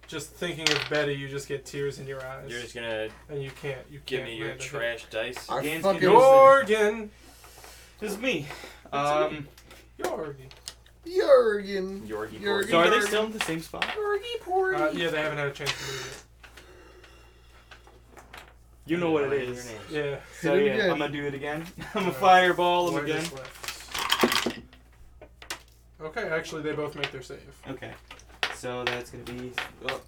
just thinking of Betty, you just get tears in your eyes. You're just gonna and you can't. give me your land a hit. trash dice. I Gaines fucking. can- Yohrgin. This is me. Yohrgin. Yohrgin. Yohrgin. So are they still in the same spot? Yeah, they haven't had a chance to move You know what it Your is. names. yet. Yeah. So Hit it yeah, again. I'm gonna do it again. I'm gonna fireball them What again. is left? Okay, actually, they both make their save. Okay. So that's gonna be. Oh.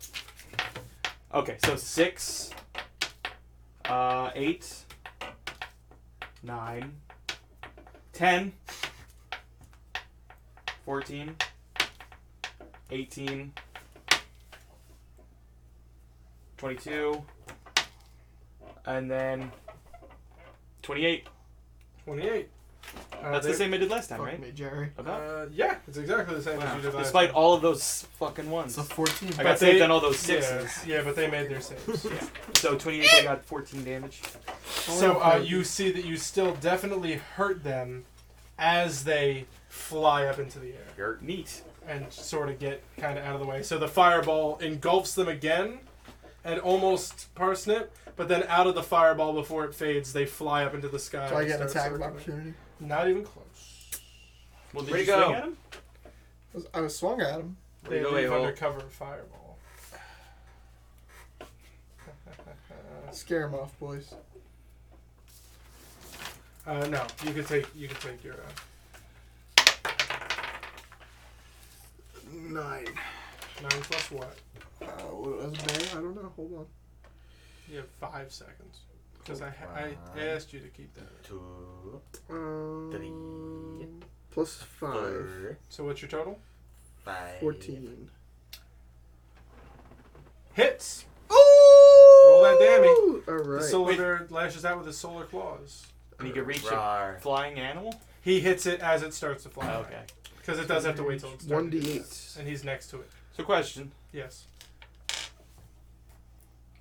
Okay, so 6, 8, 9, 10, 14, 18, 22, and then 28. 28. That's the same I did last time, Fuck right? me, Jerry. About? Yeah, it's exactly the same as Wow. you did last Despite time. all of those fucking ones. It's a 14. I But got saved they- on all those 6s. Yeah, but they made their saves. Yeah. So 28, I got 14 damage. So you see that you still definitely hurt them as they fly up into the air You're Neat. and sort of get kind of out of the way. So the fireball engulfs them again and almost Parsnip, but then out of the fireball before it fades, they fly up into the sky. Do I and get an start attack of circling. opportunity? Not even close. Well, did Way you to go. swing at him? I was swung at him. They go, leave a-hole. under cover of fireball. Scare him off, boys. No, you could take your. 9. 9 plus what? What was it, bear? I don't know. Hold on. You have 5 seconds. Because I asked you to keep that. 2, 3. Plus 5. 4, So what's your total? 5. 14. Hits! Oh! Roll that dammy. The Alright. solar bear lashes out with his solar claws. And you can reach a Rawr. flying animal? He hits it as it starts to fly. Oh, okay. Because it does have to wait till it's starting to do 1d8. that. And he's next to it. So question. Yes.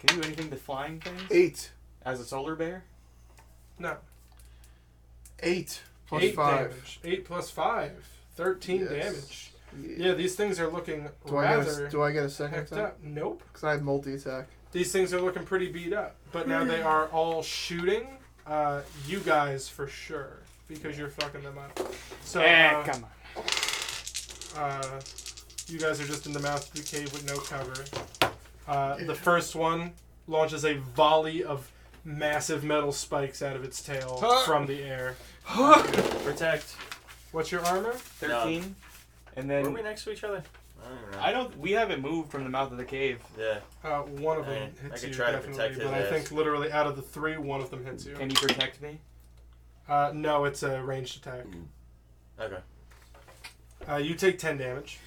Can you do anything to flying things? 8. As a solar bear? No. 8. Plus 8 5. damage. 8 plus 5. 13 Yes. damage. Yeah, these things are looking Do I rather get a second hecked attack? up. Nope. Because I have multi-attack. These things are looking pretty beat up. But now they are all shooting you guys for sure. Because you're fucking them up. So, Come on. you guys are just in the mouth of the cave with no cover. The first one launches a volley of massive metal spikes out of its tail from the air. Protect. What's your armor? 13. And Were then we next to each other? I don't know. we haven't moved from the mouth of the cave. Yeah. One of them I hits could you try to definitely, protect his but I ass. think literally out of the 3, one of them hits you. Can you protect me? No, it's a ranged attack. Okay. You take 10 damage.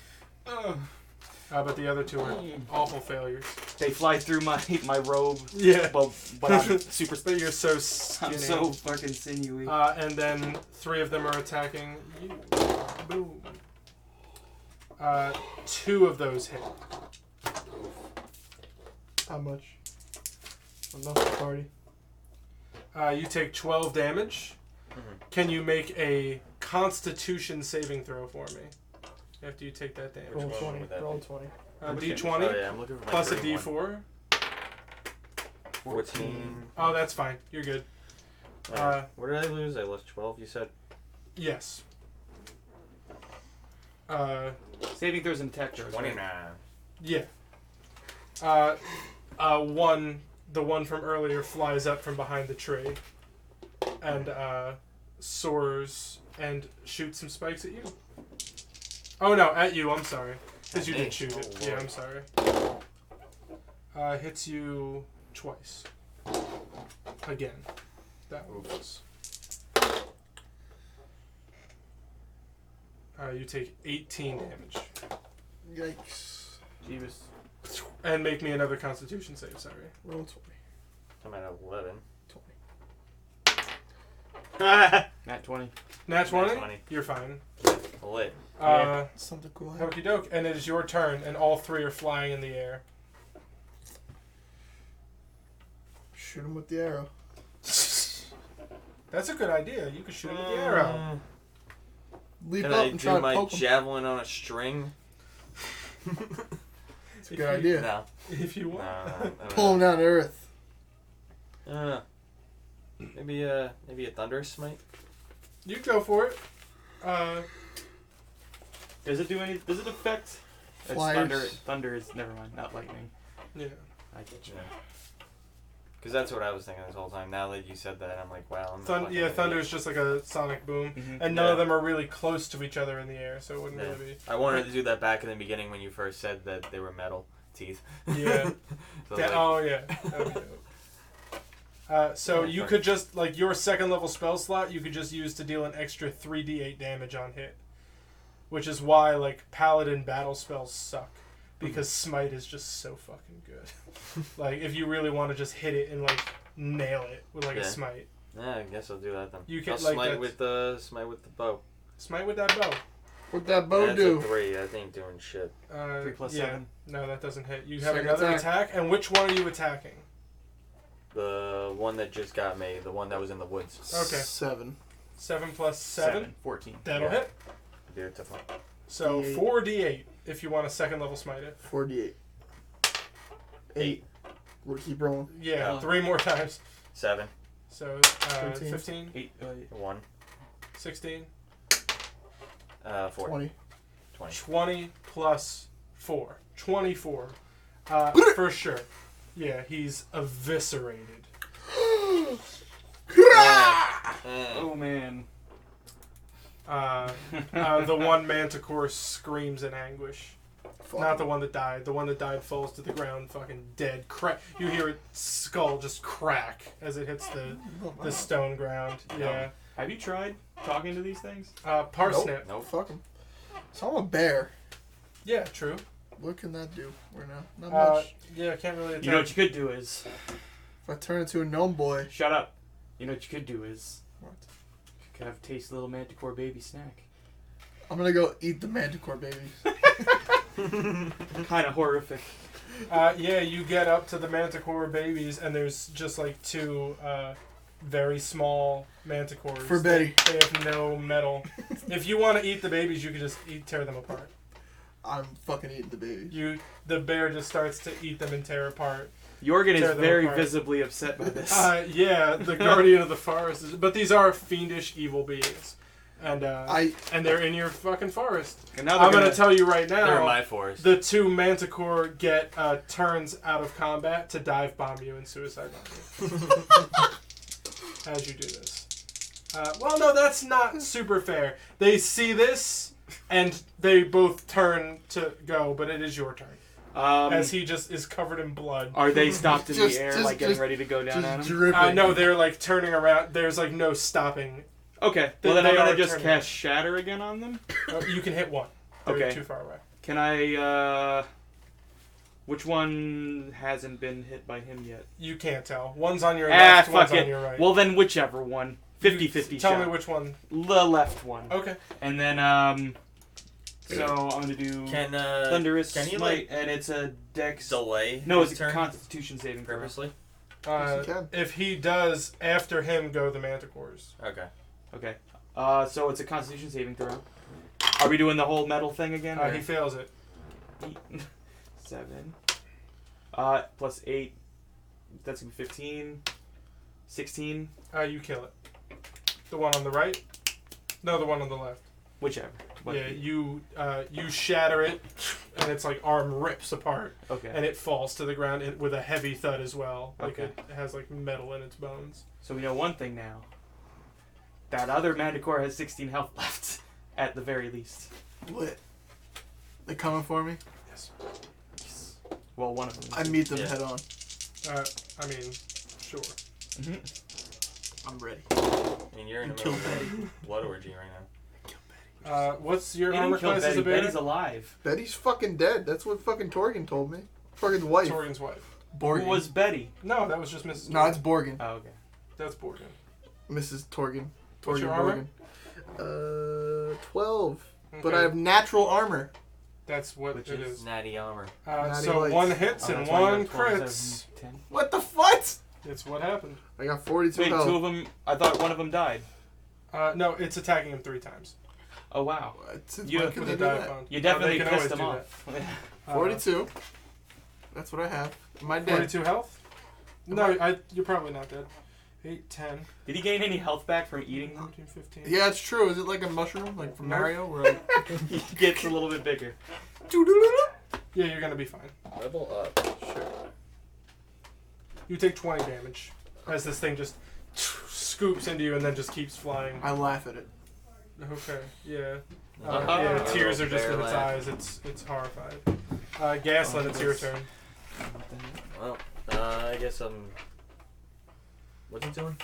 But the other two are awful failures. They fly through my robe. Yeah. Well, but I'm super. But you're so skinny. I'm so fucking sinewy. And then 3 of them are attacking you. Boom. 2 of those hit. How much? Enough party. You take 12 damage. Can you make a Constitution saving throw for me? After you take that damage. Roll Which one 20. would that Roll be? 20. D20 Oh, yeah, I'm looking for my plus a green one. D4. 14. Oh, that's fine. You're good. What did I lose? I lost 12, you said? Yes. Saving throws and attack throws. 29. Yeah. The one from earlier flies up from behind the tree and soars and shoots some spikes at you. Oh no, at you, I'm sorry. Because you did shoot it. Oh, Yeah, I'm sorry. Hits you twice. Again. That was. You take 18 damage. Yikes. Jeebus. And make me another Constitution save, sorry. Roll 20. I'm at 11. 20. Nat 20. Nat 20? Nat 20. You're fine. Lit. Something cool. Okie doke. And it is your turn, and all 3 are flying in the air. Shoot him with the arrow. That's a good idea. You could shoot him with the arrow. Leap Can up I and try do to my poke him. javelin on a string? It's a good idea. No. If you want. No. Pull him down to earth. Maybe a thunder smite? You go for it. Does it do any? Does it affect? It's Flyers. thunder. Thunder is never mind. Not lightning. Yeah. I get you. Because that's what I was thinking this whole time. Now that you said that, I'm like, wow. Thunder is just like a sonic boom. Mhm. And none of them are really close to each other in the air, so it wouldn't Yeah. really be. I wanted to do that back in the beginning when you first said that they were metal teeth. Yeah. So That- like, oh, yeah. That'd be dope. So Yeah, you fine. could just, like, your second level spell slot, you could just use to deal an extra 3d8 damage on hit. Which is why, like, paladin battle spells suck. Because smite is just so fucking good. Like, if you really want to just hit it and, like, nail it with, like, a Yeah. smite. Yeah, I guess I'll do that then. You can, I'll like, smite that- with the bow. Smite with that bow. What'd that bow That's do? a 3. That ain't doing shit. 3 plus yeah. 7. No, that doesn't hit. You have Second another attack. attack. And which one are you attacking? The one that just got me, the one that was in the woods. Okay. 7. 7 plus 7? 14. That'll Yeah. hit. Beautiful. So D8. 4d8 if you want a second level smite it. 48. 8. We'll keep rolling. Yeah, Oh. 3 more times. 7. So 13. 15, 8. 1. 16, 4. 20. 20. 20 plus 4. 24. For sure. Yeah, he's eviscerated. Oh man. The one manticore screams in anguish. Fuck. Not the one that died. The one that died falls to the ground fucking dead. You hear its skull just crack as it hits the stone ground. Yeah. Have you tried talking to these things? Parsnip. Nope. Fuck him. So I'm a bear. Yeah, true. What can that do right now? Not much. Yeah, can't really attack. You know what you could do is If I turn into a gnome boy. shut up. You know what you could do is What? you could have a tasty little manticore baby snack. I'm gonna go eat the manticore babies. Kind of horrific. Yeah, you get up to the manticore babies, and there's just like 2 very small manticores. For Betty. They have no metal. If you want to eat the babies, you could just tear them apart. I'm fucking eating the babies. The bear just starts to eat them and tear apart. Yohrgin Tear is them very apart. visibly upset by this. Yeah, the guardian of the forest. But these are fiendish evil beings. And they're in your fucking forest. And now I'm they're going to tell you right now. They're in my forest. The 2 manticore get turns out of combat to dive bomb you and suicide bomb you. As you do this. Well, no, that's not super fair. They see this, and they both turn to go, but it is your turn. As he just is covered in blood. Are they stopped in Just- the air, just- like getting just- ready to go down at Just him? dripping. No, they're like turning around. There's like no stopping. Okay. They- Well, then they I'm gonna are just turning. cast Shatter again on them. You can hit one. They're Okay. too far away. Can I? Which one hasn't been hit by him yet? You can't tell. One's on your Ah, left, fuck one's it. on your right. Well, then whichever one. 50-50 Tell shot. me which one. The left one. Okay. And then so I'm gonna do Can Thunderous can he, Smite, and it's a Dex. delay? No, his it's a turn Constitution saving throw. purposely. Yes, you can. If he does, after him go the Manticores. Okay. Okay. So it's a Constitution saving throw. Are we doing the whole metal thing again? or- He fails it. 7. Plus 8. That's gonna be 15. 16. You kill it. The one on the right? No, the one on the left. Whichever. What- Yeah, you shatter it, and its like arm rips apart, Okay. and it falls to the ground with a heavy thud as well. Like Okay. it has like metal in its bones. So we know one thing now. That other Manticore has 16 health left, at the very least. Lit. They coming for me? Yes. Well, one of them. I meet them Yeah. head on. I mean, sure. I'm ready. I mean, you're in the Kill middle of Betty. a blood orgy right now. What's your He armor didn't kill class as Betty. a bear? Betty's alive. Betty's fucking dead. That's what fucking Torgan told me. Torgan's wife. Torgan's wife. Borgan. Who was Betty? No, that was just Mrs. No, it's Borgan. Oh, okay. That's Borgan. Mrs. Torgan. What's your armor? Borgan. 12. But Okay. I have natural armor. That's what Which it is is. Natty armor. Natty So lights. one hits Oh, and that's why you one got 12, crits. 7, 10. What the what? It's what happened. I got 42 Wait, health. 2 of them. I thought one of them died. No, it's attacking him 3 times. Oh wow. Since You- when can With they a do dive that? bomb. You definitely they can pissed always them do off. that. 42. That's what I have. Am I dead? 42 health? No, you're probably not dead. 8, 10, Did he gain any health back from eating them? 14, 15. Yeah, it's true. Is it like a mushroom, like from Nope. Mario? Where like, He gets a little bit bigger. Yeah, you're gonna be fine. Level up. Sure. You take 20 damage as this thing just scoops into you and then just keeps flying. I laugh at it. Okay, yeah. Uh-huh. Yeah, tears are just Bear in its laugh. eyes. It's horrified. Gaslin, it's your turn. Well, I guess I'm. What's he doing?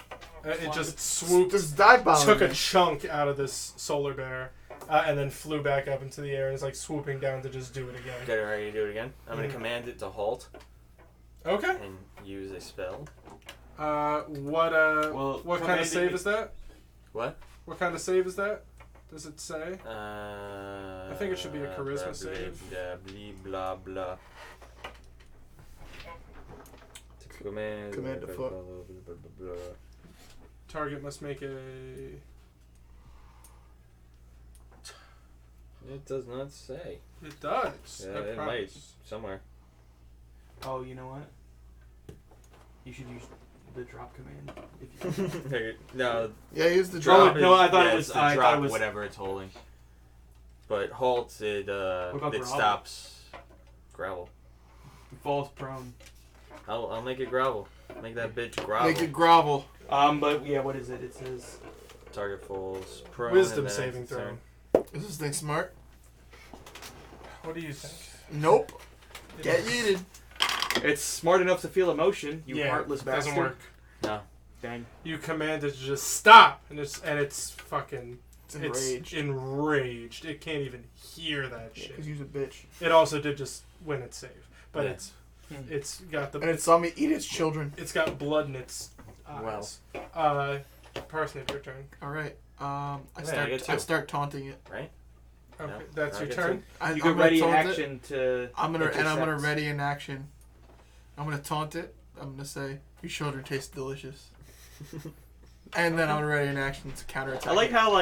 It just swooped, Just dive bomb. took a chunk out of this solar bear, and then flew back up into the air and is like swooping down to just do it again. Get ready to do it again. I'm gonna Mhm. command it to halt Okay. and use a spell. What Well, kind of save commanding- is that? What? What kind of save is that? Does it say? I think it should be a charisma save. Blah blah. Command. Command to fuck. Target must make a. It does not say. It does. Yeah, I it might promise. somewhere. Oh, you know what? You should use the drop command. If you No, Yeah, use the Drop drop. no, I thought it yeah, was- it's the I thought drop it was- whatever it's holding. But halt it about it grovel? stops gravel. falls prone. I'll make it gravel. Make that bitch gravel. Make it grovel. But yeah, what is it? It says Target falls prone. Wisdom and then saving it's throw. turn. Is this thing smart? What do you think? Nope. It Get is. yeeted. it's smart enough to feel emotion. You Yeah, heartless bastard. doesn't work. No. Dang. You command it to just stop, and it's fucking. It's enraged. It's enraged. It can't even hear that shit. Because you're a bitch. It also did just win its save, but Yeah. it's got And the it saw me eat its children. it's got blood in its eyes. Parsnip, your turn. Alright. I get two. I start taunting it. Okay, No, that's I your get turn. I, You I'm get gonna ready in taunt it. action to. I'm gonna intercept. ready in action. I'm gonna taunt it. I'm gonna say, "Your children taste delicious." And then I'm gonna ready in action to counterattack. I like how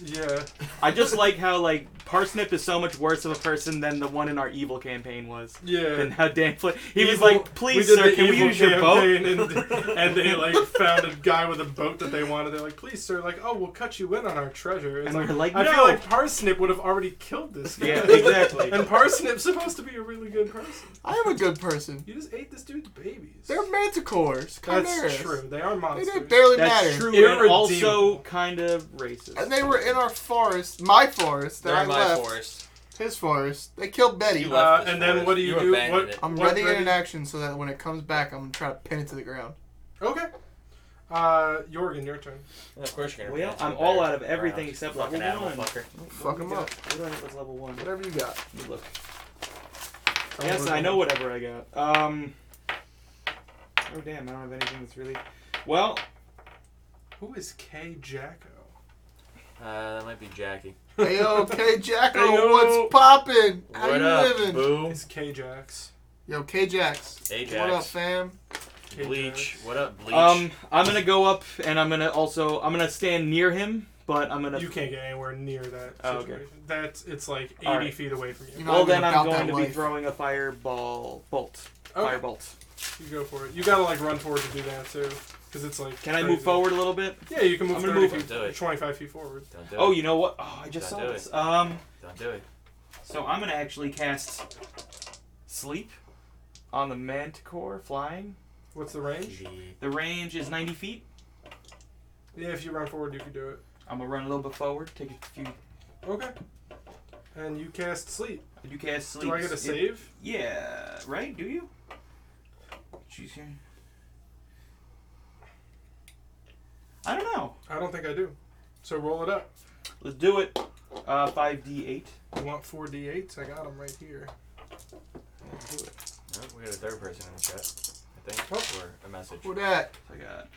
Yeah. I just like how Parsnip is so much worse of a person than the one in our evil campaign was. Yeah. And how Dan he was Evil- like, "Please, we did sir, the can we evil use your boat?" campaign, and they like found a guy with a boat that they wanted. They're like, "Please, sir, like, oh, we'll cut you in on our treasure." It's And we're like, I "No." feel like Parsnip would have already killed this guy. Yeah, exactly. And Parsnip's supposed to be a really good person. I am a good person. You just ate this dude's babies. They're manticores. That's chimeras. true. They are They monsters. didn't barely That's matter. true, and Irredeemable. also kind of racist. And they were in our forest, my forest, that They're I in my left. forest. His forest. They killed Betty. You left this and then forest. what do you do? abandoned What- it. I'm What ready ready- in action so that when it comes back, I'm gonna try to pin it to the ground. Okay. Yohrgin, your turn. Of course you're gonna. Well, catch I'm the all bear out of everything around. except Fucking level animal 1. fucker. Fuck 'em up. What do I have that's level 1? Whatever you got. Let me look. Yes, I know whatever I got. Oh damn, I don't have anything that's really... Well... Who is K. Jacko? That might be Jackie. Hey, yo, K Jacko, Hey, yo. what's poppin'? How What you up, living? boo? It's K. Jax. Yo, K Jax. Ajax. What up, fam? Bleach. What up, Bleach? I'm gonna go up, and I'm gonna stand near him, but I'm gonna... You can't get anywhere near that Oh, situation. okay. It's like 80 Alright. feet away from you. You know, Well, I'm then I'm about going that to be life. throwing a fireball bolt. Okay. Firebolt. You go for it. You gotta like run forward to do that too, because it's like. Can I crazy. move forward a little bit? Yeah, you can move I'm gonna 30 move- feet, Do it. 25 feet forward. Don't do Oh, it. you know what? Oh, I just Don't saw do this. Don't do it. So I'm gonna actually cast Sleep on the Manticore flying. What's the range? The range is 90 feet. Yeah, if you run forward, you can do it. I'm gonna run a little bit forward, take a few... Okay. And you cast sleep. I do cast Sleep. Do I get a save? Yeah, right? Do you? Jeez, here. I don't know. I don't think I do. So roll it up. Let's do it. 5d8. You want 4d8s? I got them right here. Let's do it. Oh, we got a third person in the chat, I think, Oh. or a message. Who that? I got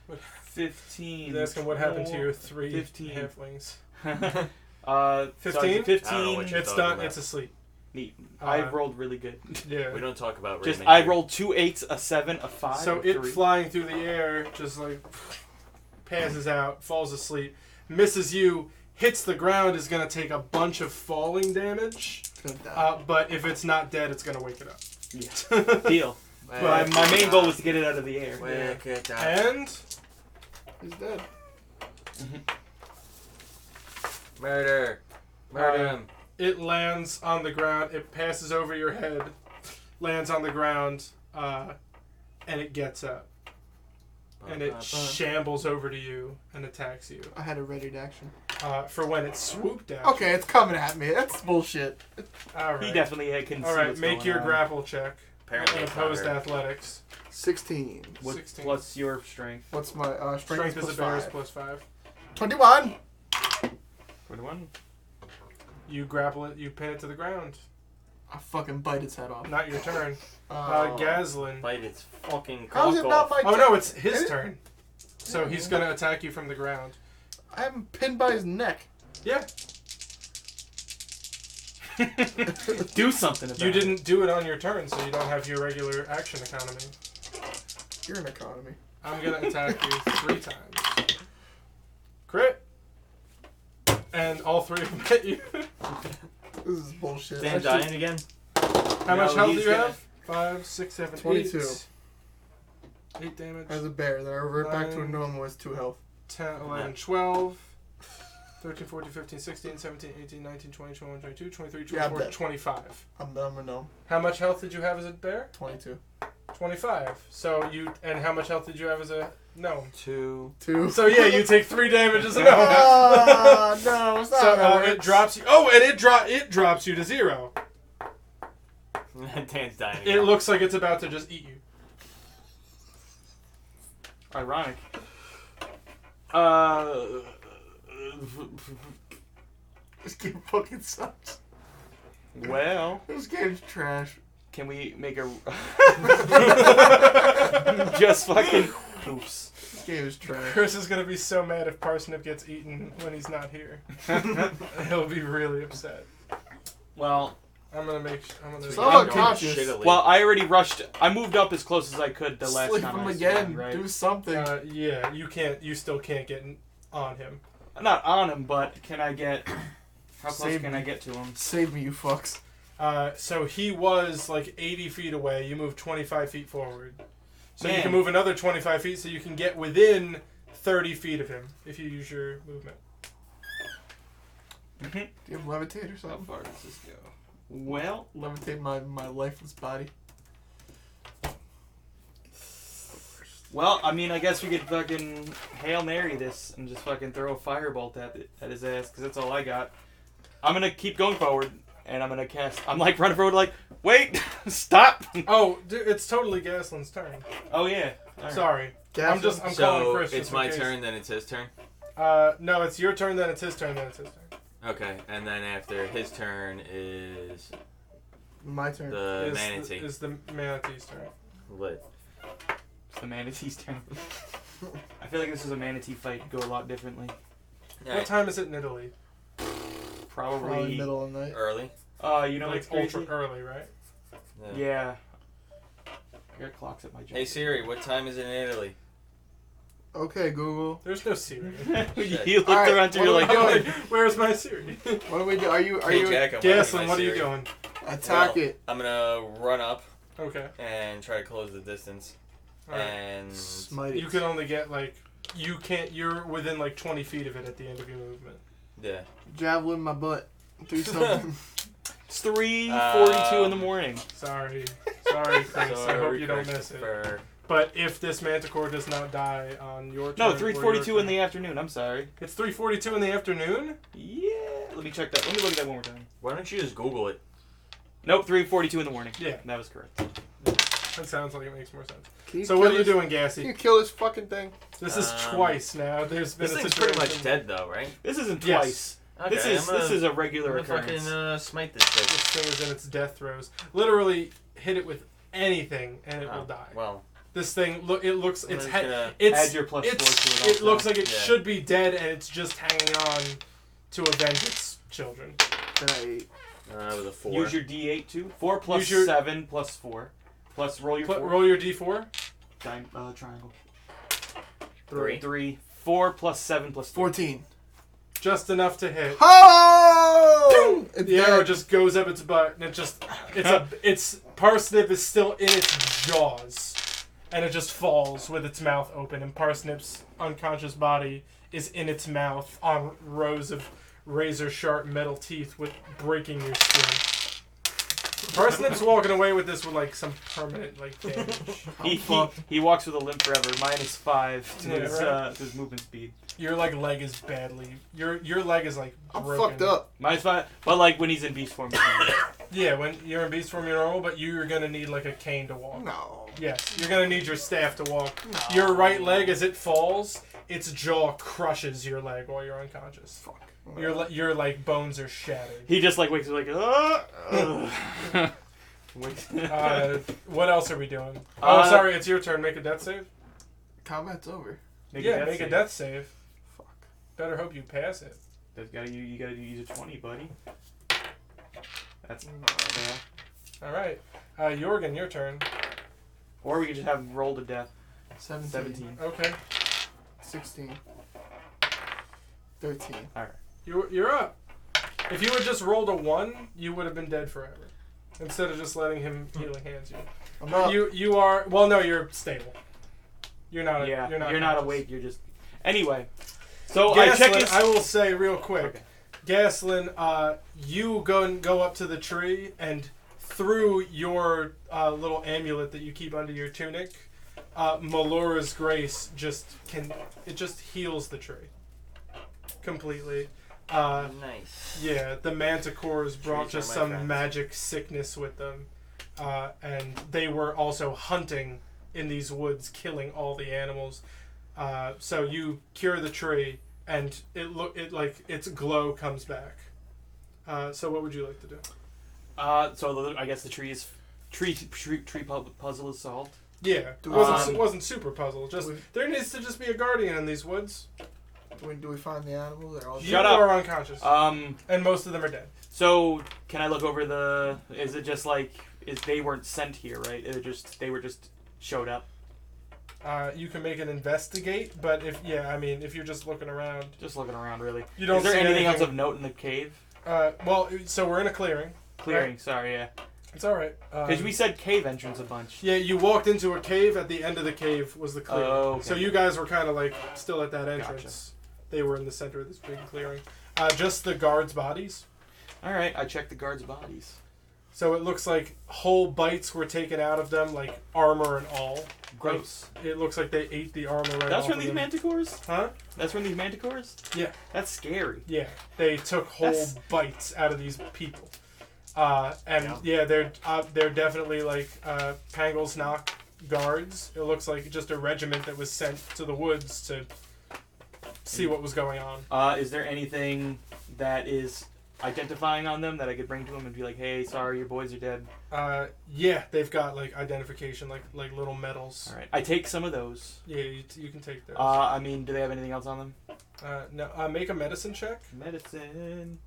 What? 15. He's asking what happened to your 3 15. halflings. 15? I don't know 15. what you're It's talking done. about. It's asleep. Neat. I Uh, rolled really good. Yeah. We don't talk about Just Raymond I here. rolled 2 8s, a 7, a 5. So a it 3. flying through the air, just like passes out, falls asleep, misses you, hits the ground, is gonna take a bunch of falling damage. Gonna die. But if it's not dead, it's gonna wake it up. Yeah. Deal. My main goal was to get it out of the air. Wake it up. And He's dead. Murder. Murder Uh, him. it lands on the ground. It passes over your head, lands on the ground, and it gets up. And it shambles over to you and attacks you. I had a ready to action. For when it swooped down. Okay, it's coming at me. That's bullshit. All right. He definitely couldn't All see right, what's make going your on. grapple check. Apparently And it's not opposed her. athletics. 16. What, 16. what's your strength? What's my strength? Strength is plus a bear is 5. plus 5. 21. 21? You grapple it, you pin it to the ground. I fucking bite its head off. Not your turn. Oh. Gaslin. Bite its fucking How's cock it not off. my Oh no, it's his Is it? turn. So he's gonna attack you from the ground. I'm pinned by his neck. Yeah. Do something about You it. didn't do it on your turn, so you don't have your regular action economy. You're an economy. I'm gonna attack you 3 times. Crit. And all 3 of them hit you. This is bullshit. Damn, dying again? How much No, health do he's you gonna- have? 5, 6, 7, 22. 8. 8 damage. As a bear, then I revert back to a 9. normal as 2 health. 10, 11, 12, 13, 14, 15, 16, 17, 18, 19, 20, 21, 22, 23, Yeah, I'm 24, dead. 25. I'm a gnome. How much health did you have as a bear? 22. 25. So you, and how much health did you have as a gnome? 2. 2. So yeah, you take 3 damage as a gnome. Oh, no, it's not So how that it works. drops you. Oh, and it drops you to 0. Dan's dying It again. looks like it's about to just eat you. Ironic. This game fucking sucks. Well, This game's trash. can we make a... Just fucking... Oops. This game is trash. Chris is gonna be so mad if Parsnip gets eaten when he's not here. He'll be really upset. Well, I'm gonna. So I'm I'm unconscious. Shittily. well, I already rushed... I moved up as close as I could the last Sleep time him I again. swung, right? Do something. Yeah, you can't. You still can't get on him. Not on him, but can I get... How close Save can me. I get to him? Save me, you fucks. So he was like 80 feet away. You move 25 feet forward. So you Man. can move another 25 feet, so you can get within 30 feet of him if you use your movement. Do you have levitate or How something? far does this go? Well, Levitate my lifeless body. I mean, I guess we could fucking Hail Mary this and just fucking throw a firebolt at his ass, because that's all I got. I'm gonna keep going forward, and I'm gonna cast... I'm like running forward like, wait, stop! Oh, dude, it's totally Gaslin's turn. Oh, yeah. All right. Sorry. I'm calling So Chris. it's just in my case. turn, then it's his turn. No, it's your turn. Then it's his turn. Then it's his turn. Okay, and then after his turn is My turn. the manatee. Is the manatee's turn. Lit. It's the manatee's turn. I feel like this is a manatee fight. Go a lot differently. What time is it in Italy? Probably Probably. middle of the night. Early. You know Like what's crazy? ultra early, right? Yeah. I got clocks at my job. Hey Siri, what time is it in Italy? Okay, Google. There's no Siri. You looked Alright, around and you're what like, are we doing? Where's my Siri? What do we do? Are you Hey Jack, I'm Gaslin, my what are you Siri. doing? attack Well, it? I'm gonna run up Okay. and try to close the distance. Alright. And Smite it. You can only get like you're within like 20 feet of it at the end of your movement. yeah. Javelin my butt. Do something. it's 3:42 in the morning. Sorry, Chris. I hope you don't miss it. Christopher. But if this manticore does not die on your turn, No, or your 3:42 in turn- the afternoon. I'm sorry. It's 3:42 in the afternoon. Yeah. Let me check that. Let me look at that one more time. Why don't you just Google it? Nope, 3:42 in the morning. Yeah. That was correct. That sounds like it makes more sense. Can So what are kill you this- doing, Can Gassy? you kill this fucking thing? This is twice now. There's been This a thing's situation. pretty much dead though, right? This isn't Yes. twice. Okay, This is a I'm regular gonna occurrence. fucking smite this This bitch. thing is in its death throes. Literally hit it with anything and it will die. Well, This thing it looks I'm it's just gonna- it's Add your +4 to it. it looks like it Yeah. should be dead and it's just hanging on to avenge its children. Right. with a 4. Use your D8 too. 4 plus Use your- 7 plus 4. Plus roll your 4. Roll your d4. Triangle. 3. 3. 4 plus 7 plus 4. 14. Just enough to hit. Oh! It's The arrow dead. just goes up its butt and it just it's Parsnip is still in its jaws and it just falls with its mouth open and Parsnip's unconscious body is in its mouth on rows of razor sharp metal teeth with breaking your skin. Parsnip's walking away with this with like some permanent like damage. He walks with a limp forever. -5 to Yeah, his, right. his movement speed. Your like leg is badly. Your leg is like I'm broken. fucked up. -5, but like when he's in beast form. Yeah, when you're in beast form, you're normal, but you're gonna need like a cane to walk. No. Yes, you're gonna need your staff to walk. No. Your right leg, as it falls, its jaw crushes your leg while you're unconscious. Fuck. Your like bones are shattered. He just like wakes up like, What else are we doing? Oh, sorry, it's your turn. Make a death save. Combat's over. Make a death save. Fuck. Better hope you pass it. You gotta use a 20, buddy. That's All right, Yohrgin, your turn. Or we could just have him roll to death. 17. Okay, 16. 13. you're up. If you had just rolled a 1, you would have been dead forever. Instead of just letting him healing hands you. I'm up. You are well. No, you're stable. You're not. Yeah, You're not. you're not conscious. awake. You're just. Anyway, so Gaslin, I check his. I will say real quick, Okay. Gaslin, you go up to the tree and through your little amulet that you keep under your tunic, Melora's grace just heals the tree completely. Nice. Yeah, the manticores brought Trees are just my some friends. magic sickness with them, and they were also hunting in these woods, killing all the animals. So you cure the tree, and its glow comes back. So what would you like to do? So I guess the tree puzzle is solved. Yeah, it Do wasn't super puzzle. Just we- there needs to just be a guardian in these woods. Do we find the animal? They're all Shut you up. are unconscious, Um. and most of them are dead. So can I look over the? Is it just like they weren't sent here, right? They were just showed up. You can make an investigate, but if you're just looking around, Just looking around, really. you don't Is there see anything else of note in the cave? So we're in a clearing. Clearing. Sorry, yeah. It's all right. Because we said cave entrance a bunch. Yeah, you walked into a cave. At the end of the cave was the clearing. Oh, okay. So you guys were kind of like still at that entrance. They were in the center of this big clearing. Just the guards' bodies. All right, I checked the guards' bodies. So it looks like whole bites were taken out of them, like armor and all. Gross. It looks like they ate the armor right That's off from of these them. manticores? Huh? That's from these manticores? Yeah. That's scary. Yeah. They took whole That's- bites out of these people. They're definitely like Pangle's knock guards. It looks like just a regiment that was sent to the woods to see what was going on. Is there anything that is identifying on them that I could bring to them and be like, hey, sorry, your boys are dead? Yeah, they've got like identification, like little medals. All right, I take some of those. Yeah, you can take those. I mean, do they have anything else on them? No. Make a medicine check. Medicine.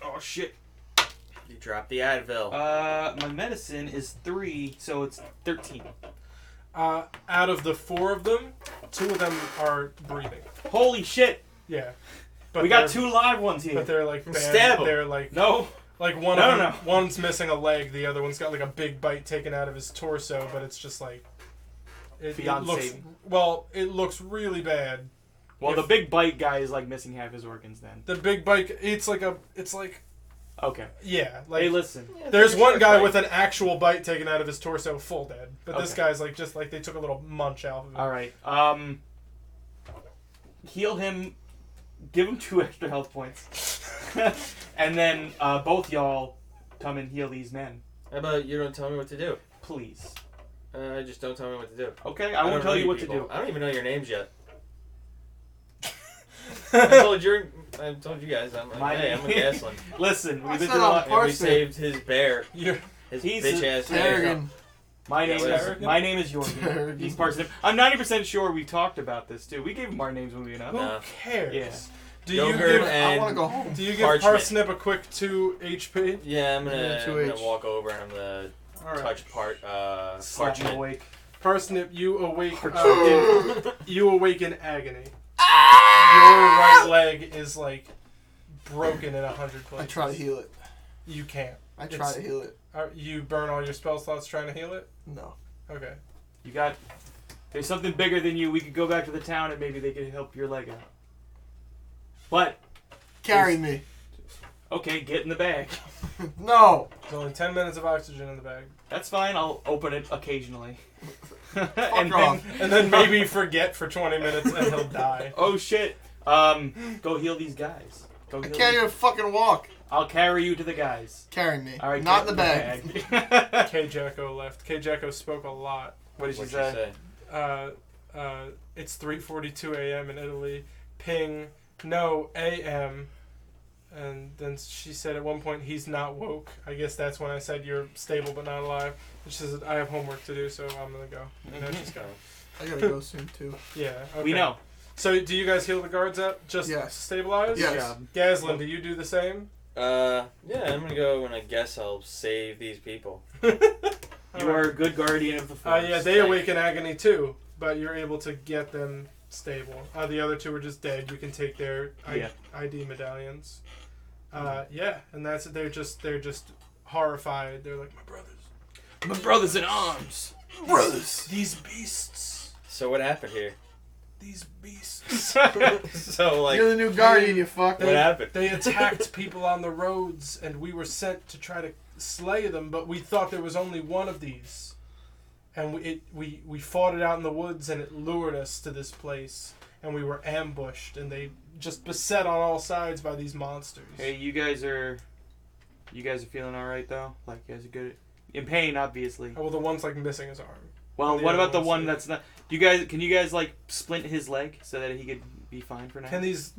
Oh shit. You dropped the Advil. My medicine is 3, so it's 13. Out of the 4 of them, 2 of them are breathing. Holy shit! Yeah. We got 2 live ones here. But they're like Stab 'em. They're like No. Like one's missing a leg, the other one's got like a big bite taken out of his torso, but it's just like it looks really bad. Well, the big bite guy is like missing half his organs then. The big bite, it's like okay. Yeah, like hey, listen. There's one guy with an actual bite taken out of his torso, full dead. But this guy's like just like they took a little munch out of him. All right. Heal him. Give him 2 extra health points. And then both y'all come and heal these men. How about you don't tell me what to do? Please. Just don't tell me what to do. Okay, I won't tell you what to do. I don't even know your names yet. I told you guys. I'm a Gaslin. Listen, we've been said through a lot. And we saved his bear. You're, His He's bitch ass Yohrgin. My name is Yohrgin. Yohrgin. He's Parsnip. I'm 90% sure we talked about this too. We gave him our names when we went who up. cares? Yeah. Do you Yoghurt give I and want to go home. Do you give Parchment. Parsnip a quick 2 HP? Yeah, I'm Yeah, gonna 2H. walk over and I'm gonna All right. touch Slap him parchment. awake. Parsnip, you awake in agony. Your right leg is like broken in 100 places. I try to heal it. You can't. I try to heal it. You burn all your spell slots trying to heal it? No. Okay. There's something bigger than you. We could go back to the town and maybe they could help your leg out. But Carry me. okay, get in the bag. No. There's only 10 minutes of oxygen in the bag. That's fine. I'll open it occasionally. Fuck off. And then maybe forget for 20 minutes and he'll die. Oh shit. Go heal these guys. I can't even fucking walk. I'll carry you to the guys. Carry me. All right, Not get in the bag. bag. K Jacko left. K Jacko spoke a lot. What did she What'd you say? say? It's 3:42 a.m. in Italy. Ping. No, a.m. And then she said at one point, he's not woke. I guess that's when I said you're stable but not alive. And she says, I have homework to do, so I'm going to go. And then she's gone. I gotta go soon too. Yeah, okay. We know. So do you guys heal the guards up? Just Yes. stabilize? Yes. Gaslin, do you do the same? Yeah, I'm gonna go and I guess I'll save these people. You are a good guardian of the forest. Yeah, they awake in agony too, but you're able to get them stable. The other 2 are just dead. You can take their ID medallions. Yeah, and that's it. They're just horrified. They're like, my brothers in arms. Brothers. These beasts. So what happened here? These beasts. So like, You're the new guardian, you fuck. what happened? They attacked people on the roads, and we were sent to try to slay them, but we thought there was only one of these. And we fought it out in the woods, and it lured us to this place. And we were ambushed, and they just beset on all sides by these monsters. Hey, you guys are feeling all right though? Like, you guys are good? In pain, obviously. Oh, well, the one's like missing his arm. Well, the what other about the one's one here. that's not? Can you guys like splint his leg so that he could be fine for now? Can these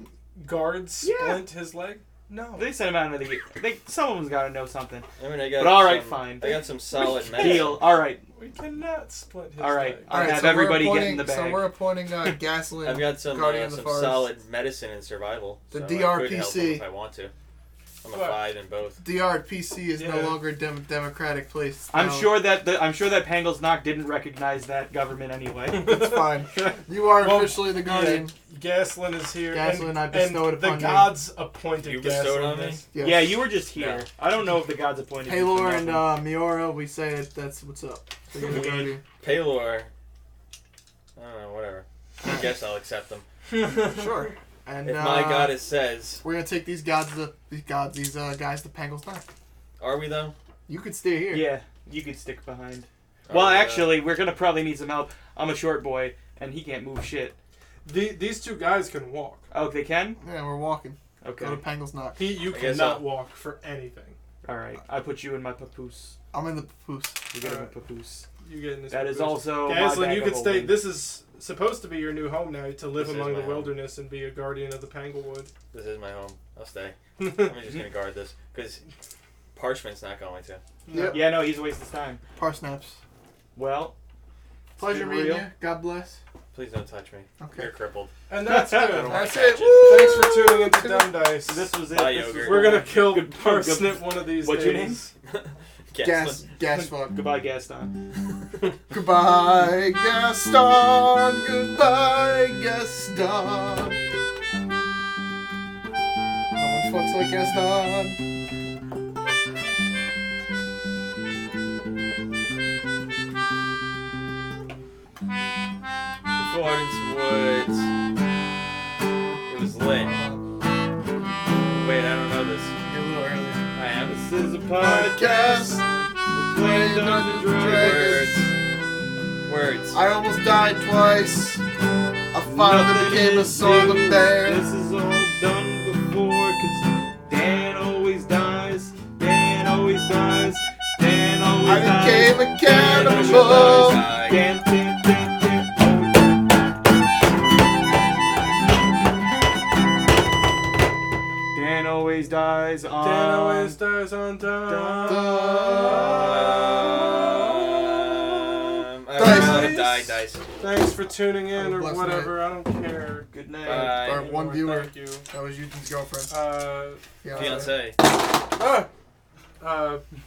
guards Yeah. splint his leg? No. They sent him out into the gate. Someone's got to know something. I mean, I got. But all right, fine. I got some solid medicine. Deal. All right. We cannot split his All right. leg. I'll have everybody get in the So bag. we're appointing Gaslin. I've got some Guardian of the Forest. solid medicine and survival. The so I could help them DRPC. if I want to. I'm a What? 5 in both. DRPC is no Yeah. longer a democratic place. I'm Now, sure that Pangle's Knock didn't recognize that government anyway. It's fine. You are Well, officially the guardian. Gaslin is here. Gaslin, I and bestowed the upon you. gods appointed You bestowed Gaslin on me? this. Yes. Yeah, you were just here. No. I don't know if the gods appointed you. Paylor for and nothing. Miora, we say it. That's what's up. So you're the guardian. Paylor. I don't know, whatever. I guess I'll accept them. Sure. And If my goddess says, we're gonna take these guys to Pangle's Knock. are we though? You could stay here. Yeah, you could stick behind. Are Well, we, actually, we're gonna probably need some help. I'm a short boy, and he can't move shit. These 2 guys can walk. Oh, they can? Yeah, we're walking. Okay. Go to Pangle's Knock. You I guess cannot I'll- walk for anything. All right. I put you in my papoose. I'm in the papoose. You get in my Alright. papoose. You get in this. That is also my Gaslin, bag you of could stay. holding. This is supposed to be your new home now, to live This is among my the home. wilderness and be a guardian of the Pangle Wood. This is my home. I'll stay. I'm just gonna guard this because Parchment's not going to. Yep. Yeah, no, he's a waste of time. Parsnips. Well, Pleasure been meeting real. you. God bless. Please don't touch me. Okay. You're crippled. And that's good. That's Catch it. it. Woo! Thanks for tuning into Dumb Dice. this was it. Bye, This was Yoghurt. We're gonna kill Good- Parsnip one of these What's days. your name? Gas fuck. Goodbye, Gaston. Goodbye, Gaston. Goodbye, Gaston. No one fucks like Gaston. Florence Woods. It was lit. Wait, I don't know this. You're a little early. I am. This is a Podcast. Playing Dungeons and Dragons. Words. I almost died twice. I finally Nothing became a is southern new. bear. This is all done before, cause Dan always dies. Dan always dies. Dan always I dies. became a Dan always cannibal. dies. Dan, Dan, Dan, Dan. Dan always dies on. Dan always dies on time. I Dice. let him die, dice. Thanks for tuning in or Bless whatever. I don't care. Good night. Bye. Or one viewer. Thank you. That was Eugene's girlfriend. Fiance.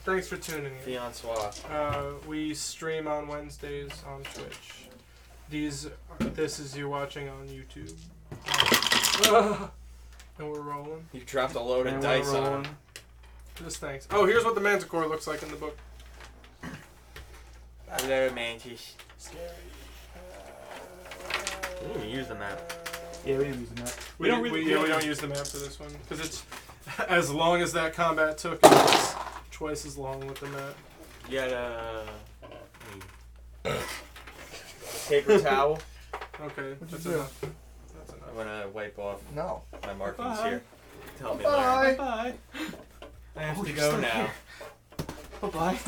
Thanks for tuning in. Fiancois. We stream on Wednesdays on Twitch. This is you watching on YouTube. And we're rolling. You dropped a load of And dice we're on rolling. him. Just thanks. Oh, here's what the Manticore looks like in the book. Hello, Mantis. Scary. Ooh, use the map. Yeah, we didn't use the map. We don't use the map for this one because it's as long as that combat took. It's twice as long with the map. You got paper towel. Okay, What'd that's you do? enough. That's enough. I'm gonna wipe off No. my markings Bye. here. Help me Bye. learn. Bye. I have Oh, to you're go still now. here. Bye-bye.